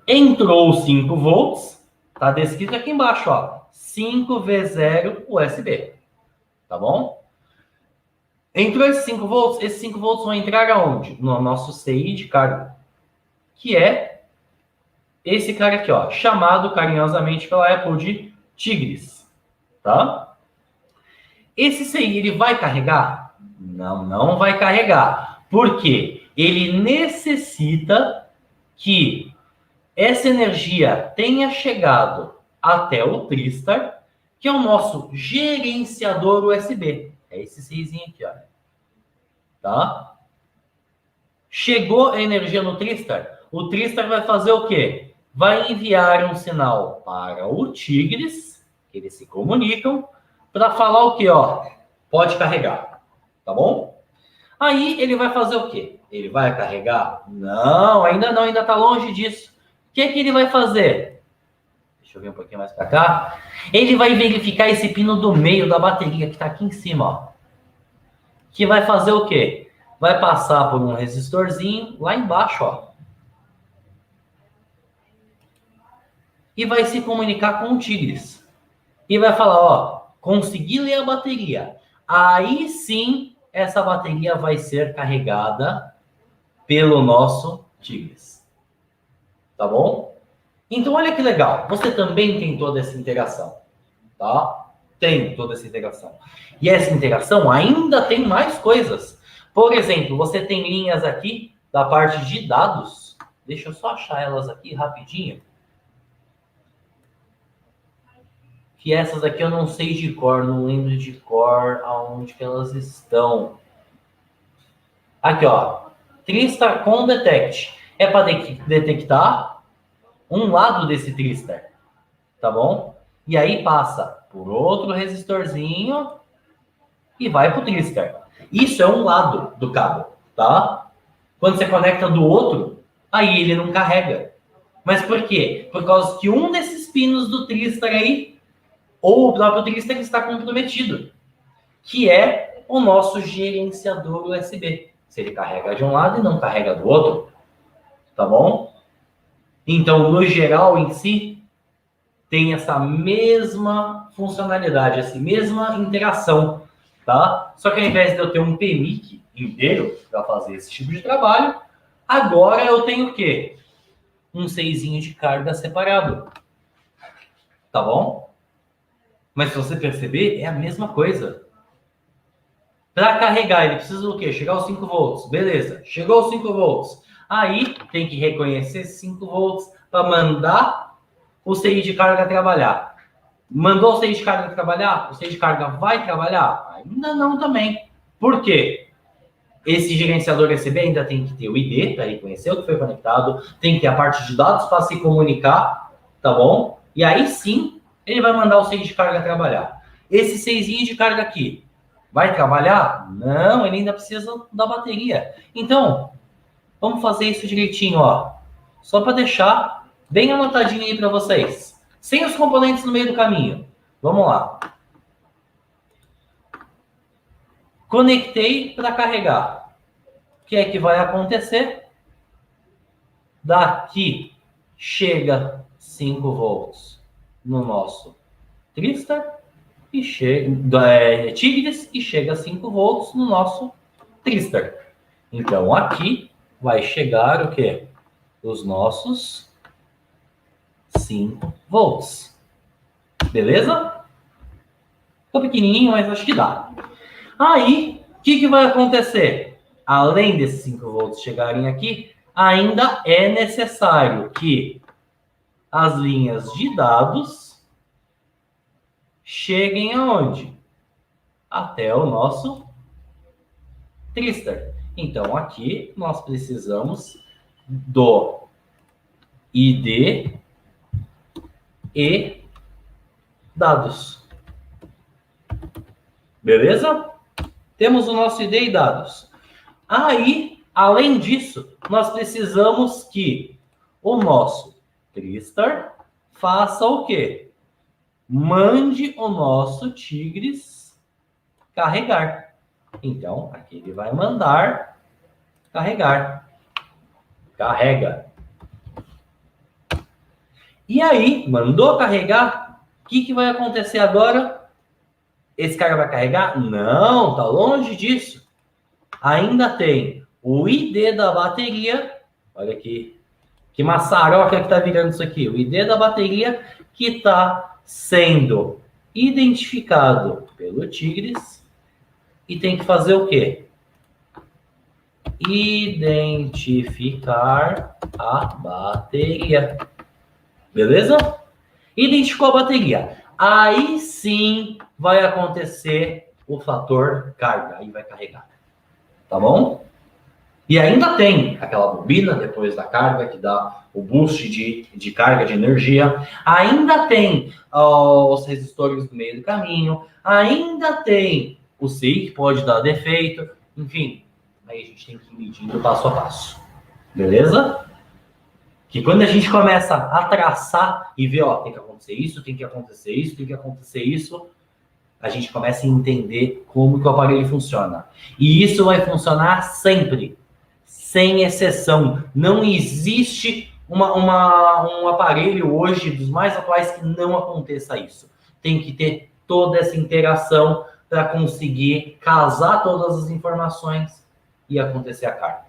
Entrou 5 volts, tá descrito aqui embaixo, ó, 5V0 USB, tá bom? Entrou esses 5 volts vão entrar aonde? No nosso CI de carga, que é esse cara aqui, ó, chamado carinhosamente pela Apple de Tigris, tá? Esse CI, ele vai carregar? Não, não vai carregar. Por quê? Ele necessita que essa energia tenha chegado até o Tristar, que é o nosso gerenciador USB. É esse CIzinho aqui, olha. Tá? Chegou a energia no Tristar, o Tristar vai fazer o quê? Vai enviar um sinal para o Tigris, que eles se comunicam, para falar o quê? Ó, pode carregar, tá bom? Aí ele vai fazer o quê? Ele vai carregar? Não, ainda está longe disso. O que ele vai fazer? Deixa eu ver um pouquinho mais para cá. Ele vai verificar esse pino do meio da bateria que está aqui em cima, ó. Que vai fazer o quê? Vai passar por um resistorzinho lá embaixo, ó. E vai se comunicar com o Tigris. E vai falar, ó, consegui ler a bateria. Aí sim, essa bateria vai ser carregada pelo nosso Tigris. Tá bom? Então, olha que legal. Você também tem toda essa integração, tá? Tem toda essa integração. E essa integração ainda tem mais coisas. Por exemplo, você tem linhas aqui da parte de dados. Deixa eu só achar elas aqui rapidinho. Que essas aqui eu não sei de cor, não lembro de cor aonde que elas estão. Aqui, ó. Tristar com Detect. É para detectar um lado desse Tristar. Tá bom? E aí passa por outro resistorzinho e vai para o Tristar. Isso é um lado do cabo, tá? Quando você conecta do outro, aí ele não carrega. Mas por quê? Por causa que um desses pinos do Tristar aí, ou o próprio Tristar, está comprometido, que é o nosso gerenciador USB. Se ele carrega de um lado e não carrega do outro, tá bom? Então, no geral, em si, tem essa mesma funcionalidade, essa mesma interação, tá? Só que ao invés de eu ter um PMIC inteiro para fazer esse tipo de trabalho, agora eu tenho o quê? Um CIzinho de carga separado, tá bom? Mas se você perceber, é a mesma coisa. Para carregar, ele precisa do quê? Chegar aos 5 volts. Beleza, chegou aos 5 volts. Aí tem que reconhecer 5 volts para mandar o CI de carga trabalhar. Mandou o CI de carga trabalhar? O CI de carga vai trabalhar? Ainda não também. Por quê? Esse gerenciador USB ainda tem que ter o ID para reconhecer o que foi conectado, tem que ter a parte de dados para se comunicar, tá bom? E aí sim, ele vai mandar o CI de carga trabalhar. Esse CIzinho de carga aqui, vai trabalhar? Não, ele ainda precisa da bateria. Então, vamos fazer isso direitinho, ó. Só para deixar bem anotadinho aí para vocês. Sem os componentes no meio do caminho. Vamos lá. Conectei para carregar. O que é que vai acontecer? Daqui chega 5 volts no nosso Tristar e chega Tigris e chega a 5 volts no nosso Tristar. Então aqui vai chegar o quê? Os nossos 5 volts. Beleza? Ficou pequenininho, mas acho que dá. Aí, o que vai acontecer? Além desses 5 volts chegarem aqui, ainda é necessário que as linhas de dados cheguem aonde? Até o nosso Tristar. Então, aqui nós precisamos do ID e dados. Beleza? Temos o nosso ID e dados. Aí, além disso, nós precisamos que o nosso Tristar faça o quê? Mande o nosso Tigres carregar. Então, aqui ele vai mandar carregar. Carrega. E aí, mandou carregar, o que vai acontecer agora? Esse cara vai carregar? Não, tá longe disso. Ainda tem o ID da bateria. Olha aqui, que maçaroca que tá virando isso aqui. O ID da bateria que está sendo identificado pelo Tigres. E tem que fazer o quê? Identificar a bateria. Beleza? Identificou a bateria. Aí sim vai acontecer o fator carga. Aí vai carregar. Tá bom? E ainda tem aquela bobina depois da carga que dá o boost de carga, de energia. Ainda tem os resistores do meio do caminho. Ainda tem o CI que pode dar defeito. Enfim, aí a gente tem que ir medindo passo a passo. Beleza? Que quando a gente começa a traçar e ver, tem que acontecer isso, tem que acontecer isso, tem que acontecer isso, a gente começa a entender como que o aparelho funciona. E isso vai funcionar sempre, sem exceção. Não existe um aparelho hoje, dos mais atuais, que não aconteça isso. Tem que ter toda essa interação para conseguir casar todas as informações e acontecer a carga.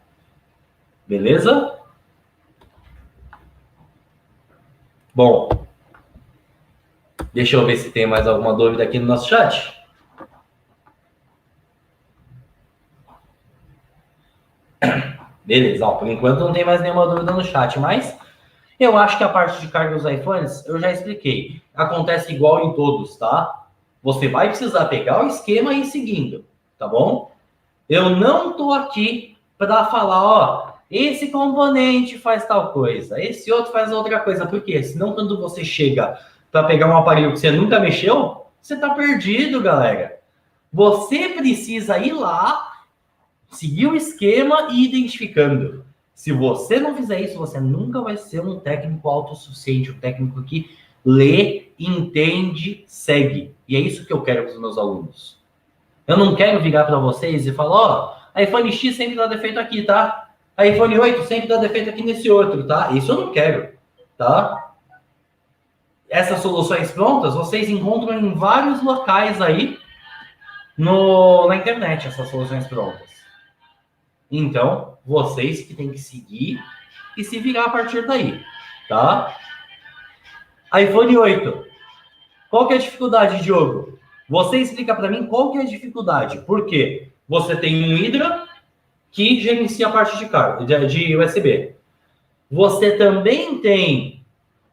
Beleza? Bom, deixa eu ver se tem mais alguma dúvida aqui no nosso chat. Beleza, por enquanto não tem mais nenhuma dúvida no chat, mas eu acho que a parte de carga dos iPhones eu já expliquei. Acontece igual em todos, tá? Você vai precisar pegar o esquema e ir seguindo, tá bom? Eu não tô aqui para falar, esse componente faz tal coisa, esse outro faz outra coisa. Por quê? Senão quando você chega para pegar um aparelho que você nunca mexeu, você tá perdido, galera. Você precisa ir lá, seguir o esquema e ir identificando. Se você não fizer isso, você nunca vai ser um técnico autossuficiente, um técnico que lê, entende, segue. E é isso que eu quero para os meus alunos. Eu não quero virar para vocês e falar, iPhone X sempre dá defeito aqui, tá? iPhone 8 sempre dá defeito aqui nesse outro, tá? Isso eu não quero, tá? Essas soluções prontas, vocês encontram em vários locais aí na internet, essas soluções prontas. Então, vocês que têm que seguir e se virar a partir daí, tá? iPhone 8. Qual que é a dificuldade, Diogo? Você explica para mim qual que é a dificuldade. Por quê? Você tem um Hydra que gerencia a parte de carga, de USB. Você também tem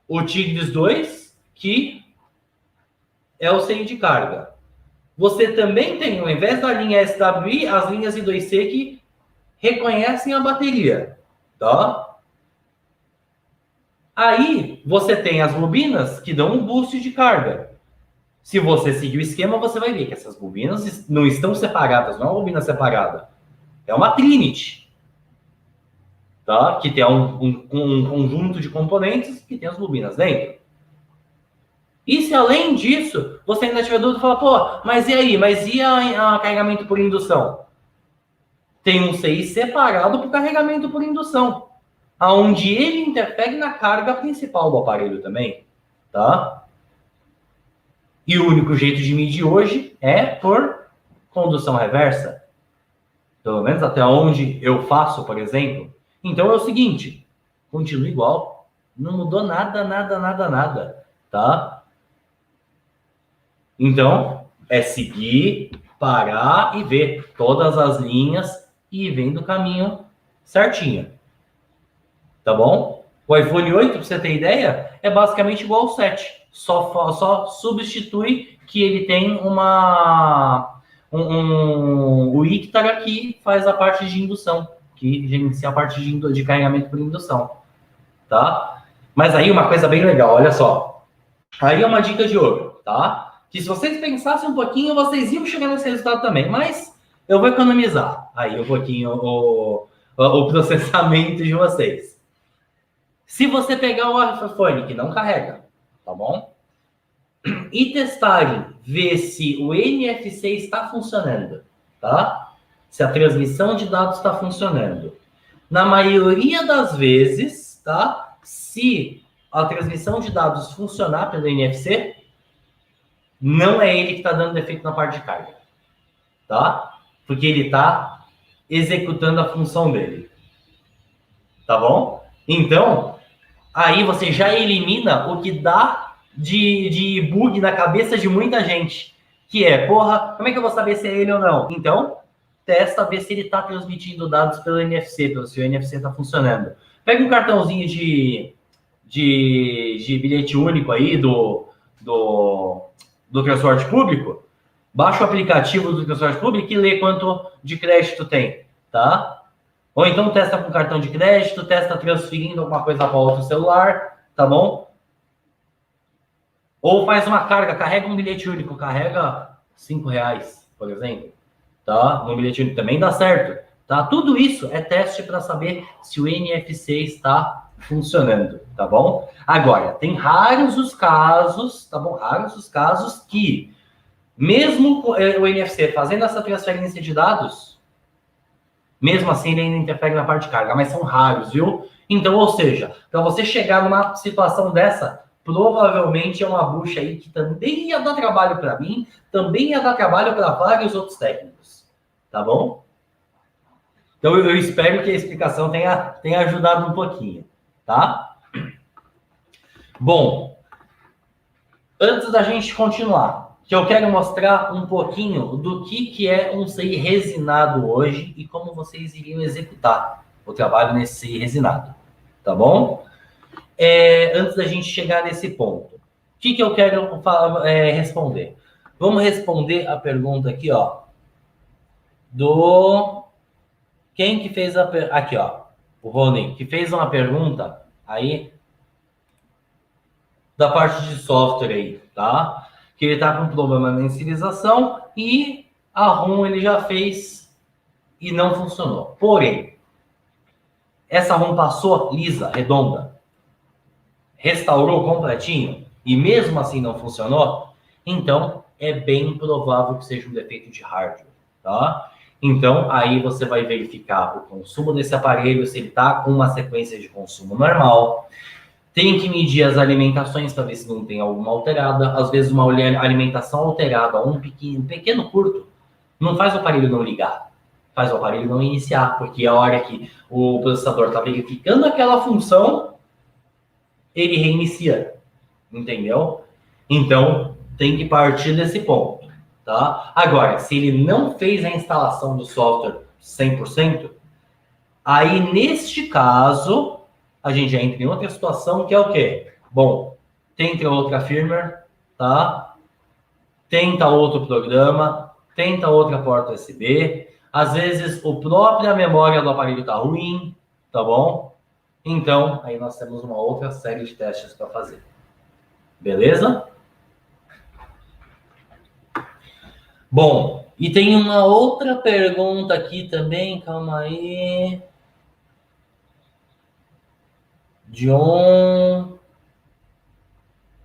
o Tigris 2, que é o CI de carga. Você também tem, ao invés da linha SWI, as linhas I2C que reconhecem a bateria, tá? Aí, você tem as bobinas que dão um boost de carga. Se você seguir o esquema, você vai ver que essas bobinas não estão separadas, não é uma bobina separada. É uma Trinity, tá? Que tem um conjunto de componentes que tem as bobinas dentro. E se além disso, você ainda tiver dúvida, fala, mas e aí? Mas e a carregamento por indução? Tem um CI separado para o carregamento por indução, onde ele interfere na carga principal do aparelho também, tá? E o único jeito de medir hoje é por condução reversa. Pelo menos até onde eu faço, por exemplo. Então é o seguinte, continua igual. Não mudou nada, tá? Então, é seguir, parar e ver todas as linhas e ir vendo o caminho certinho. Tá bom? O iPhone 8, para você ter ideia, é basicamente igual ao 7. Só substitui que ele tem o Ictara que faz a parte de indução, que gerencia a parte de carregamento por indução, tá? Mas aí uma coisa bem legal, olha só. Aí é uma dica de ouro, tá? Que se vocês pensassem um pouquinho, vocês iam chegar nesse resultado também, mas eu vou economizar aí um pouquinho o processamento de vocês. Se você pegar o iPhone que não carrega, tá bom? E testarem, ver se o NFC está funcionando, tá? Se a transmissão de dados está funcionando. Na maioria das vezes, tá? Se a transmissão de dados funcionar pelo NFC, não é ele que está dando defeito na parte de carga, tá? Porque ele está executando a função dele, tá bom? Então, aí você já elimina o que dá de bug na cabeça de muita gente, que é, porra, como é que eu vou saber se é ele ou não? Então, testa, ver se ele está transmitindo dados pelo NFC, se o NFC está funcionando. Pega um cartãozinho de bilhete único aí do transporte público, baixa o aplicativo do transporte público e lê quanto de crédito tem, tá? Ou então testa com cartão de crédito, testa transferindo alguma coisa para outro celular, tá bom? Ou faz uma carga, carrega um bilhete único, carrega R$5, por exemplo, tá? No bilhete único também dá certo, tá? Tudo isso é teste para saber se o NFC está funcionando, tá bom? Agora, tem raros os casos, tá bom? Raros os casos que, mesmo o NFC fazendo essa transferência de dados, mesmo assim ele ainda interfere na parte de carga, mas são raros, viu? Então, ou seja, para você chegar numa situação dessa, provavelmente é uma bucha aí que também ia dar trabalho para mim, também ia dar trabalho para vários outros técnicos, tá bom? Então, eu espero que a explicação tenha ajudado um pouquinho, tá? Bom, antes da gente continuar, que eu quero mostrar um pouquinho do que é um CI resinado hoje e como vocês iriam executar o trabalho nesse CI resinado, tá bom? Antes da gente chegar nesse ponto, o que eu quero responder? Vamos responder a pergunta aqui, ó, quem que fez aqui, ó, o Rony, que fez uma pergunta aí da parte de software aí, tá? Que ele tá com problema na inicialização e a ROM ele já fez e não funcionou. Porém, essa ROM passou lisa, redonda, restaurou completinho e mesmo assim não funcionou, então é bem provável que seja um defeito de hardware, tá? Então, aí você vai verificar o consumo desse aparelho, se ele tá com uma sequência de consumo normal. Tem que medir as alimentações para ver se não tem alguma alterada. Às vezes, uma alimentação alterada, um pequeno curto, não faz o aparelho não ligar, faz o aparelho não iniciar, porque a hora que o processador está verificando aquela função, ele reinicia, entendeu? Então, tem que partir desse ponto, tá? Agora, se ele não fez a instalação do software 100%, aí, neste caso, a gente já entra em outra situação, que é o quê? Bom, tenta outra firmware, tá? Tenta outro programa, tenta outra porta USB. Às vezes, a própria memória do aparelho tá ruim, tá bom? Então, aí nós temos uma outra série de testes para fazer. Beleza? Bom, e tem uma outra pergunta aqui também, calma aí. John.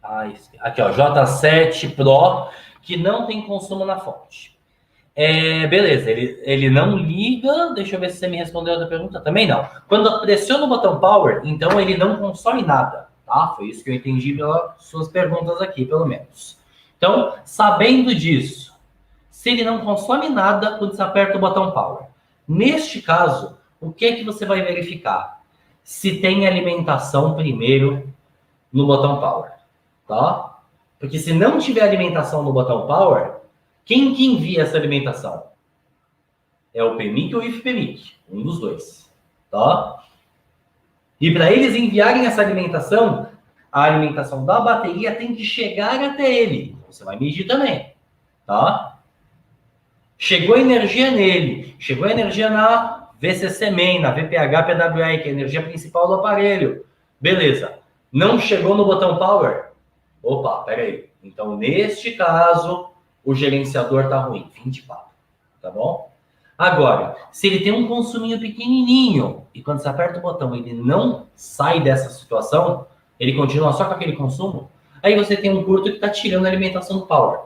Aqui, ó, J7 Pro, que não tem consumo na fonte. Beleza, ele não liga. Deixa eu ver se você me respondeu outra pergunta. Também não. Quando pressiona o botão Power, então ele não consome nada, tá? Foi isso que eu entendi pelas suas perguntas aqui, pelo menos. Então, sabendo disso, se ele não consome nada quando você aperta o botão Power, neste caso, o que é que você vai verificar? Se tem alimentação primeiro no botão Power, tá? Porque se não tiver alimentação no botão Power, quem que envia essa alimentação? É o PMIC ou o IFPMIC, um dos dois, tá? E para eles enviarem essa alimentação, a alimentação da bateria tem que chegar até ele. Você vai medir também, tá? Chegou energia nele, chegou energia na VCC main, na VPH PWR, que é a energia principal do aparelho. Beleza. Não chegou no botão Power? Opa, peraí. Então, neste caso, o gerenciador tá ruim. Fim de papo. Tá bom? Agora, se ele tem um consuminho pequenininho e quando você aperta o botão ele não sai dessa situação, ele continua só com aquele consumo, aí você tem um curto que está tirando a alimentação do power.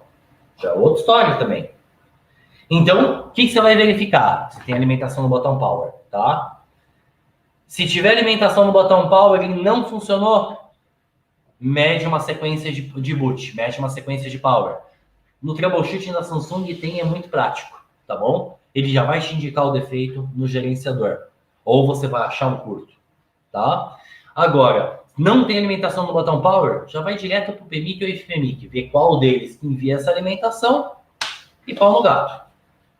Já é outra história também. Então, o que você vai verificar? Se tem alimentação no botão power, tá? Se tiver alimentação no botão power e não funcionou, mede uma sequência de boot, mede uma sequência de power. No troubleshooting da Samsung tem, é muito prático, tá bom? Ele já vai te indicar o defeito no gerenciador. Ou você vai achar um curto, tá? Agora, não tem alimentação no botão power, já vai direto para o PMIC ou FPMIC, ver qual deles envia essa alimentação e pau no gato,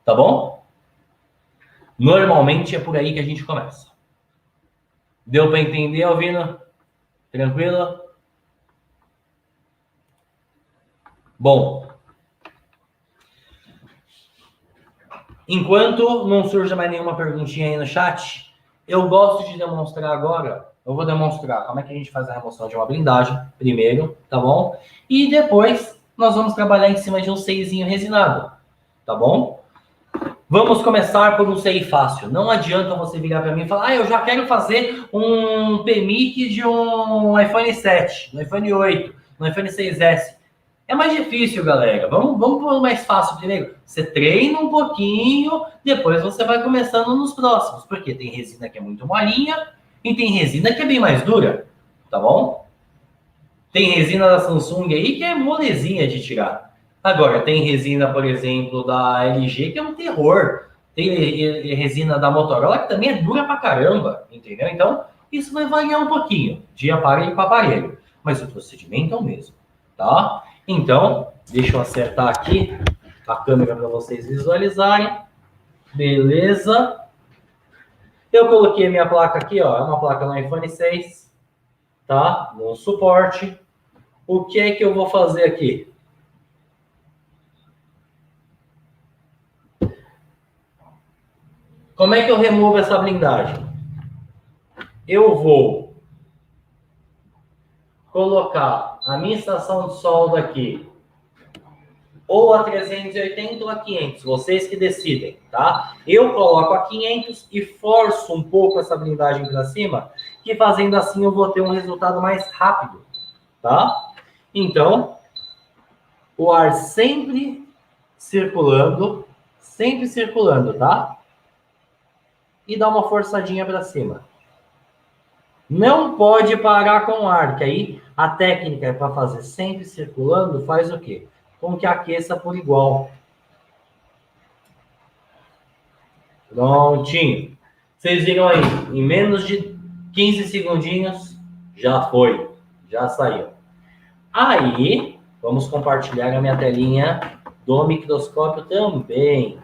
tá bom? Normalmente é por aí que a gente começa. Deu para entender, Alvina? Tranquilo? Bom, enquanto não surja mais nenhuma perguntinha aí no chat, eu gosto de demonstrar agora, eu vou demonstrar como é que a gente faz a remoção de uma blindagem, primeiro, tá bom? E depois nós vamos trabalhar em cima de um CIzinho resinado, tá bom? Vamos começar por um CI fácil. Não adianta você virar para mim e falar, eu já quero fazer um PMIC de um iPhone 7, no iPhone 8, no iPhone 6S. É mais difícil, galera. Vamos por mais fácil primeiro. Você treina um pouquinho, depois você vai começando nos próximos. Porque tem resina que é muito molinha e tem resina que é bem mais dura, tá bom? Tem resina da Samsung aí que é molezinha de tirar. Agora, tem resina, por exemplo, da LG que é um terror. Tem resina da Motorola que também é dura pra caramba, entendeu? Então, isso vai variar um pouquinho, de aparelho para aparelho. Mas o procedimento é o mesmo, tá? Então, deixa eu acertar aqui a câmera para vocês visualizarem. Beleza. Eu coloquei minha placa aqui, ó. É uma placa no iPhone 6, tá? No suporte. O que é que eu vou fazer aqui? Como é que eu removo essa blindagem? Eu vou colocar a minha estação de solda aqui, ou a 380 ou a 500, vocês que decidem, tá? Eu coloco a 500 e forço um pouco essa blindagem para cima, que fazendo assim eu vou ter um resultado mais rápido, tá? Então, o ar sempre circulando, tá? E dá uma forçadinha para cima. Não pode parar com o ar, que aí a técnica é para fazer sempre circulando, faz o quê? Com que aqueça por igual. Prontinho. Vocês viram aí, em menos de 15 segundinhos, já foi, já saiu. Aí, vamos compartilhar a minha telinha do microscópio também.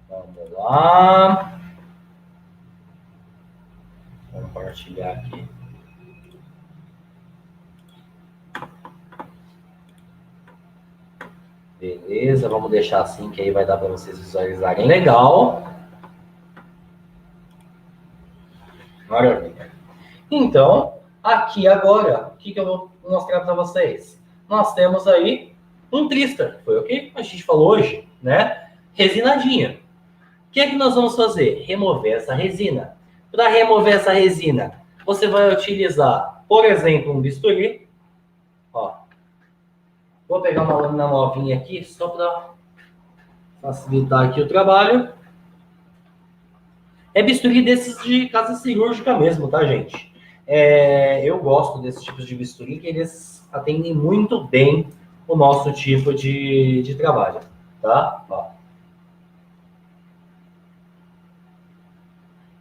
Vamos lá. Compartilhar aqui. Beleza, vamos deixar assim que aí vai dar para vocês visualizarem legal. Maravilha. Então, aqui agora, o que eu vou mostrar para vocês? Nós temos aí um Tristar, foi o que a gente falou hoje, né? Resinadinha. O que é que nós vamos fazer? Remover essa resina. Para remover essa resina, você vai utilizar, por exemplo, um bisturi. Ó, vou pegar uma lâmina novinha aqui, só para facilitar aqui o trabalho. É bisturi desses de casa cirúrgica mesmo, tá, gente? Eu gosto desses tipos de bisturi, que eles atendem muito bem o nosso tipo de trabalho, tá? Ó.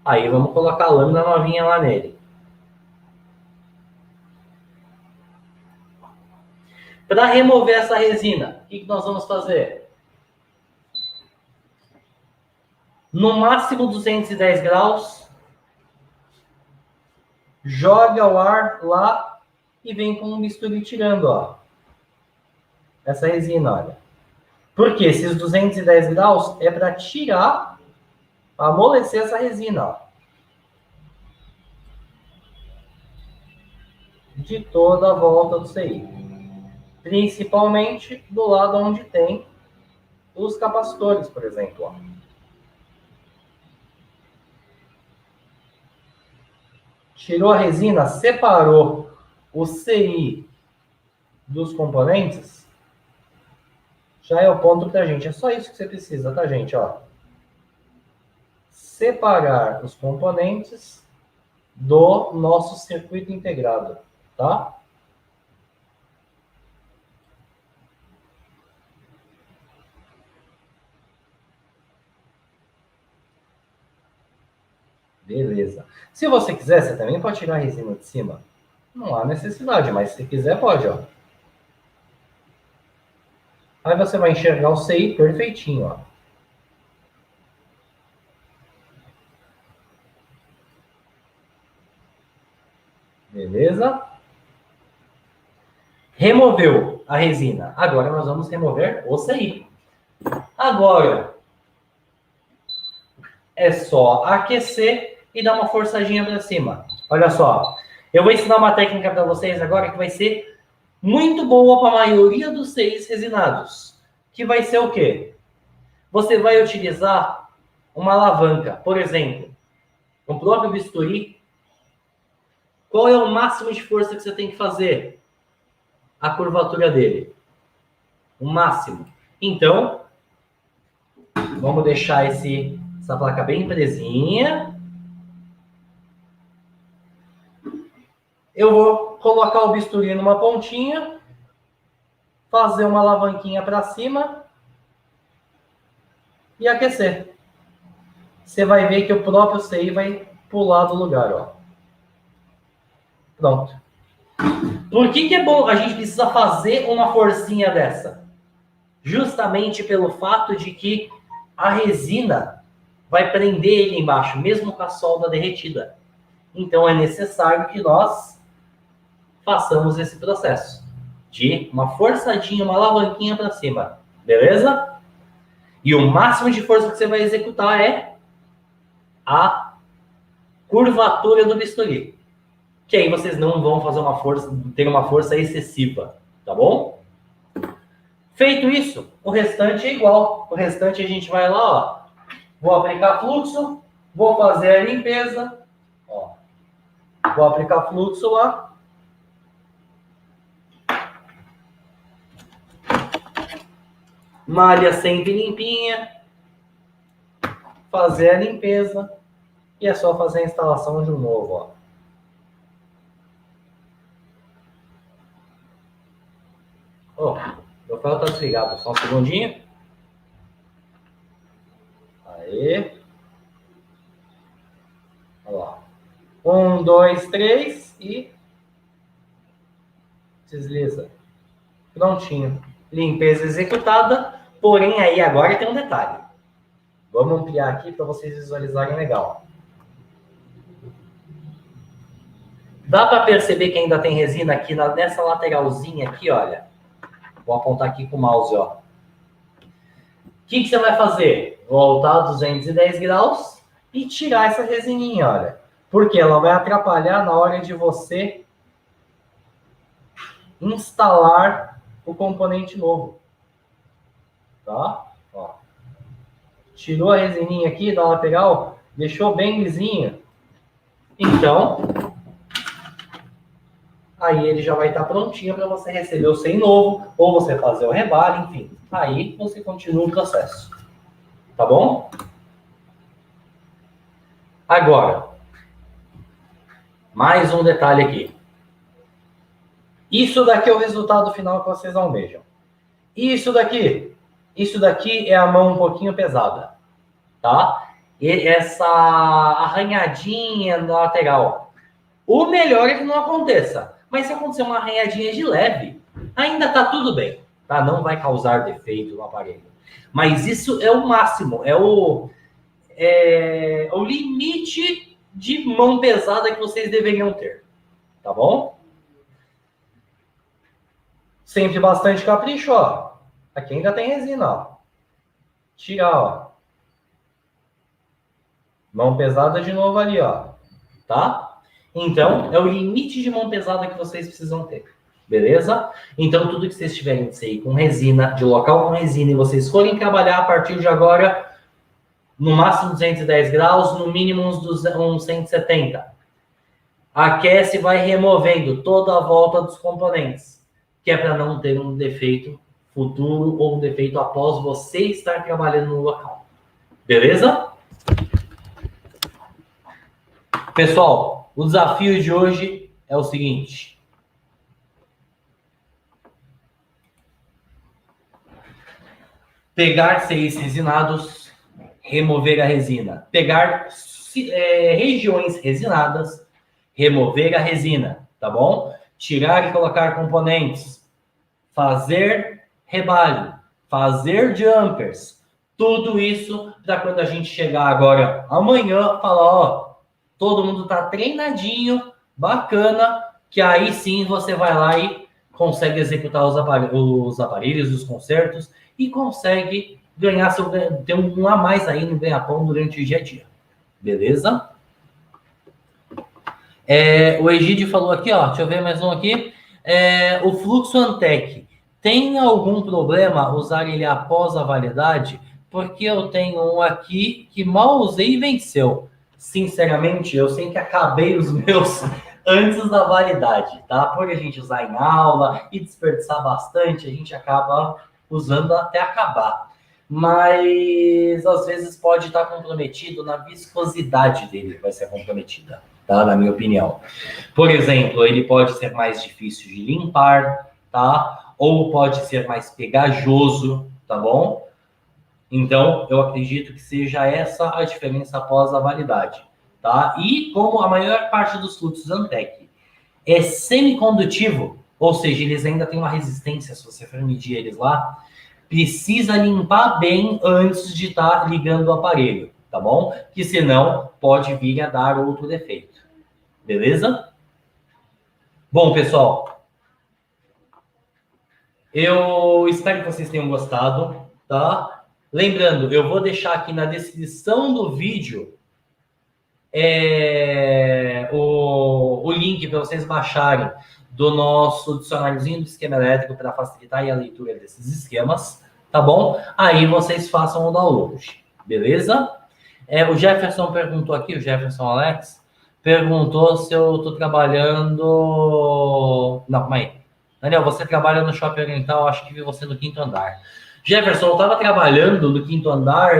Aí vamos colocar a lâmina novinha lá nele. Para remover essa resina, o que nós vamos fazer? No máximo 210 graus, joga o ar lá e vem com um bisturi tirando, ó. Essa resina, olha. Porque esses 210 graus é para tirar, amolecer essa resina, ó. De toda a volta do CI. Principalmente do lado onde tem os capacitores, por exemplo. Ó. Tirou a resina, separou o CI dos componentes, já é o ponto pra gente. É só isso que você precisa, tá, gente? Ó. Separar os componentes do nosso circuito integrado, tá? Beleza. Se você quiser, você também pode tirar a resina de cima. Não há necessidade, mas se quiser, pode, ó. Aí você vai enxergar o CI perfeitinho, ó. Beleza? Removeu a resina. Agora nós vamos remover o CI. Agora é só aquecer e dar uma forçadinha para cima. Olha só. Eu vou ensinar uma técnica para vocês agora que vai ser muito boa para a maioria dos CIs resinados. Que vai ser o quê? Você vai utilizar uma alavanca. Por exemplo, no próprio bisturi, qual é o máximo de força que você tem que fazer? A curvatura dele. O máximo. Então, vamos deixar essa placa bem presinha. Eu vou colocar o bisturi numa pontinha, fazer uma alavanquinha para cima e aquecer. Você vai ver que o próprio CI vai pular do lugar, ó. Pronto. Por que é bom a gente precisa fazer uma forcinha dessa? Justamente pelo fato de que a resina vai prender ele embaixo, mesmo com a solda derretida. Então é necessário que nós façamos esse processo de uma forçadinha, uma alavanquinha para cima, beleza? E o máximo de força que você vai executar é a curvatura do bisturi. Que aí vocês não vão fazer ter uma força excessiva, tá bom? Feito isso, o restante é igual. O restante a gente vai lá, ó. Vou aplicar fluxo, vou fazer a limpeza, ó. Vou aplicar fluxo lá. Malha sempre limpinha. Fazer a limpeza. E é só fazer a instalação de um novo, ó. Oh, meu ferro tá desligado. Só um segundinho. Aí. Olha lá. 1, 2, 3 e desliza. Prontinho. Limpeza executada. Porém, aí agora tem um detalhe. Vamos ampliar aqui para vocês visualizarem legal. Dá para perceber que ainda tem resina aqui nessa lateralzinha aqui, olha. Vou apontar aqui com o mouse, ó. O que você vai fazer? Voltar a 210 graus e tirar essa resininha, olha. Porque ela vai atrapalhar na hora de você instalar o componente novo. Tá? Ó. Tirou a resininha aqui da lateral, deixou bem lisinha. Então, aí ele já vai estar prontinho para você receber o CI novo, ou você fazer o rebale, enfim. Aí você continua o processo. Tá bom? Agora, mais um detalhe aqui. Isso daqui é o resultado final que vocês almejam. Isso daqui é a mão um pouquinho pesada, tá? E essa arranhadinha na lateral. O melhor é que não aconteça. Mas se acontecer uma arranhadinha de leve, ainda tá tudo bem, tá? Não vai causar defeito no aparelho. Mas isso é o máximo, é o limite de mão pesada que vocês deveriam ter, tá bom? Sempre bastante capricho, ó. Aqui ainda tem resina, ó. Tirar, ó. Mão pesada de novo ali, ó. Tá? Então, é o limite de mão pesada que vocês precisam ter. beleza? Então, tudo que vocês tiverem de CI com resina, de local com resina, e vocês forem trabalhar a partir de agora, no máximo 210 graus, no mínimo uns 170. Aquece e vai removendo toda a volta dos componentes, que é para não ter um defeito futuro ou um defeito após você estar trabalhando no local. Beleza? Pessoal, o desafio de hoje é o seguinte. Pegar CIs resinados, remover a resina. Pegar regiões resinadas, remover a resina, tá bom? Tirar e colocar componentes. Fazer rebalho. Fazer jumpers. Tudo isso para quando a gente chegar agora amanhã, falar, ó, todo mundo tá treinadinho, bacana, que aí sim você vai lá e consegue executar os aparelhos, os concertos, e consegue ganhar ter um a mais aí no ganha-pão durante o dia a dia. Beleza? O Egídio falou aqui, ó, deixa eu ver mais um aqui. O Fluxo Antec, tem algum problema usar ele após a validade? Porque eu tenho um aqui que mal usei e venceu. Sinceramente, eu sempre acabei os meus antes da validade, tá? Por a gente usar em aula e desperdiçar bastante, a gente acaba usando até acabar. Mas, às vezes, pode estar comprometido na viscosidade dele, vai ser comprometida, tá? Na minha opinião. Por exemplo, ele pode ser mais difícil de limpar, tá? Ou pode ser mais pegajoso, tá bom? Então, eu acredito que seja essa a diferença após a validade, tá? E como a maior parte dos fluxos Antec é semicondutivo, ou seja, eles ainda têm uma resistência, se você for medir eles lá, precisa limpar bem antes de estar ligando o aparelho, tá bom? Que senão pode vir a dar outro defeito, beleza? Bom, pessoal, eu espero que vocês tenham gostado, tá? Lembrando, eu vou deixar aqui na descrição do vídeo o link para vocês baixarem do nosso dicionáriozinho do esquema elétrico para facilitar a leitura desses esquemas, tá bom? Aí vocês façam o download, beleza? O Jefferson perguntou aqui, o Jefferson Alex, perguntou se eu estou trabalhando... Não, calma aí. Daniel, você trabalha no Shopping Oriental, acho que vi você no 5º andar. Jefferson, eu estava trabalhando no 5º andar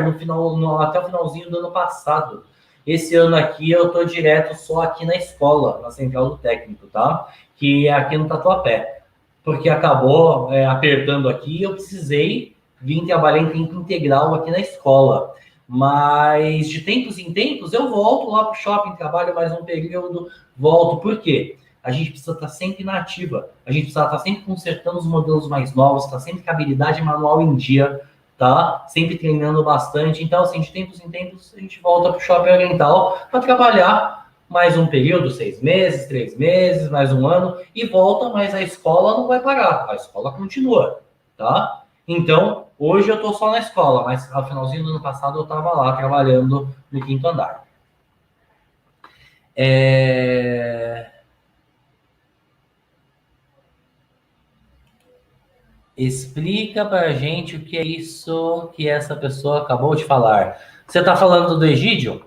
até o finalzinho do ano passado. Esse ano aqui eu estou direto só aqui na escola, na Central do Técnico, tá? Que é aqui no Tatuapé. Porque acabou apertando aqui e eu precisei vir trabalhar em tempo integral aqui na escola. Mas de tempos em tempos eu volto lá para o shopping, trabalho mais um período, volto. Por quê? A gente precisa estar sempre na ativa. A gente precisa estar sempre consertando os modelos mais novos, estar sempre com a habilidade manual em dia, tá? Sempre treinando bastante. Então, assim, de tempos em tempos, a gente volta para o Shopping Oriental para trabalhar mais um período, 6 meses, 3 meses, mais um ano, e volta, mas a escola não vai parar. A escola continua, tá? Então, hoje eu estou só na escola, mas ao finalzinho do ano passado eu estava lá trabalhando no 5º andar. Explica pra gente o que é isso que essa pessoa acabou de falar. Você está falando do Egídio?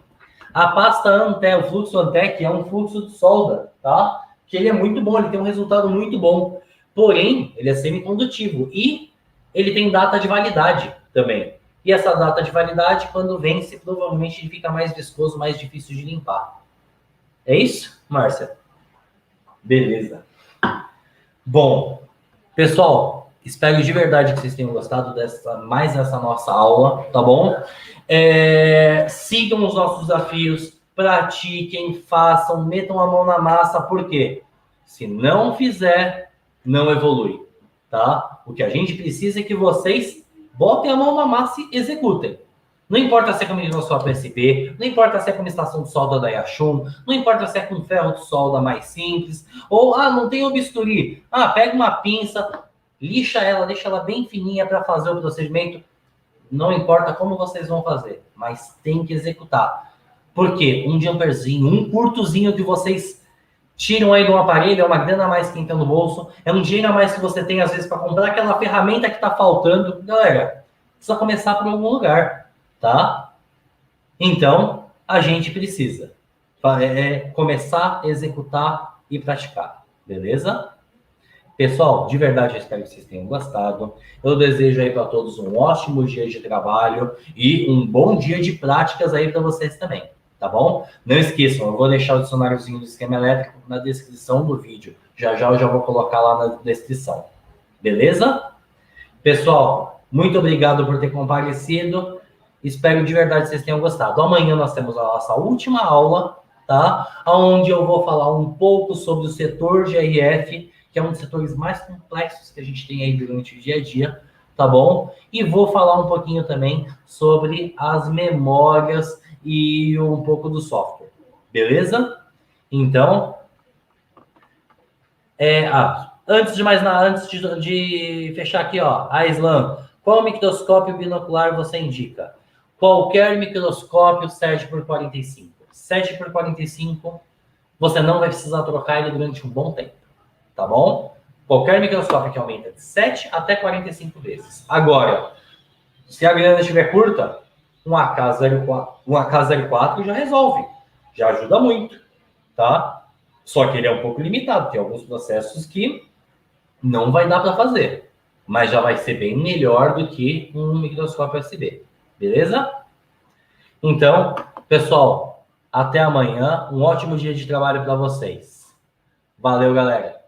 A pasta Antec, o fluxo Antec é um fluxo de solda, tá? Que ele é muito bom, ele tem um resultado muito bom. Porém, ele é semicondutivo e ele tem data de validade também. E essa data de validade, quando vence, provavelmente ele fica mais viscoso, mais difícil de limpar. É isso, Márcia? Beleza. Bom, pessoal, espero de verdade que vocês tenham gostado mais dessa nossa aula, tá bom? Sigam os nossos desafios, pratiquem, façam, metam a mão na massa, por quê? Se não fizer, não evolui, tá? O que a gente precisa é que vocês botem a mão na massa e executem. Não importa se é com microscópio PSP, não importa se é com uma estação de solda da Yachun, não importa se é com ferro de solda mais simples, ou, não tem o bisturi. Pega uma pinça, lixa ela, deixa ela bem fininha para fazer o procedimento. Não importa como vocês vão fazer, mas tem que executar. Por quê? Um jumperzinho, um curtozinho que vocês Tiram aí de um aparelho, é uma grana a mais que entra no bolso, é um dinheiro a mais que você tem, às vezes, para comprar aquela ferramenta que está faltando. Galera, precisa começar por algum lugar, tá? Então, a gente precisa começar, executar e praticar, beleza? Pessoal, de verdade, eu espero que vocês tenham gostado. Eu desejo aí para todos um ótimo dia de trabalho e um bom dia de práticas aí para vocês também, tá bom? Não esqueçam, eu vou deixar o dicionáriozinho do esquema elétrico na descrição do vídeo. Já eu já vou colocar lá na descrição. Beleza? Pessoal, muito obrigado por ter comparecido. Espero de verdade que vocês tenham gostado. Amanhã nós temos a nossa última aula, tá? Onde eu vou falar um pouco sobre o setor de RF, que é um dos setores mais complexos que a gente tem aí durante o dia a dia, tá bom? E vou falar um pouquinho também sobre as memórias e um pouco do software, beleza? Então, antes de mais nada, antes de fechar aqui, ó, Aislan, qual microscópio binocular você indica? Qualquer microscópio 7x45. 7x45, você não vai precisar trocar ele durante um bom tempo, tá bom? Qualquer microscópio que aumenta de 7 até 45 vezes. Agora, se a grana estiver curta, um AK04 já resolve, já ajuda muito, tá? Só que ele é um pouco limitado, tem alguns processos que não vai dar para fazer, mas já vai ser bem melhor do que um microscópio USB, beleza? Então, pessoal, até amanhã, um ótimo dia de trabalho para vocês. Valeu, galera!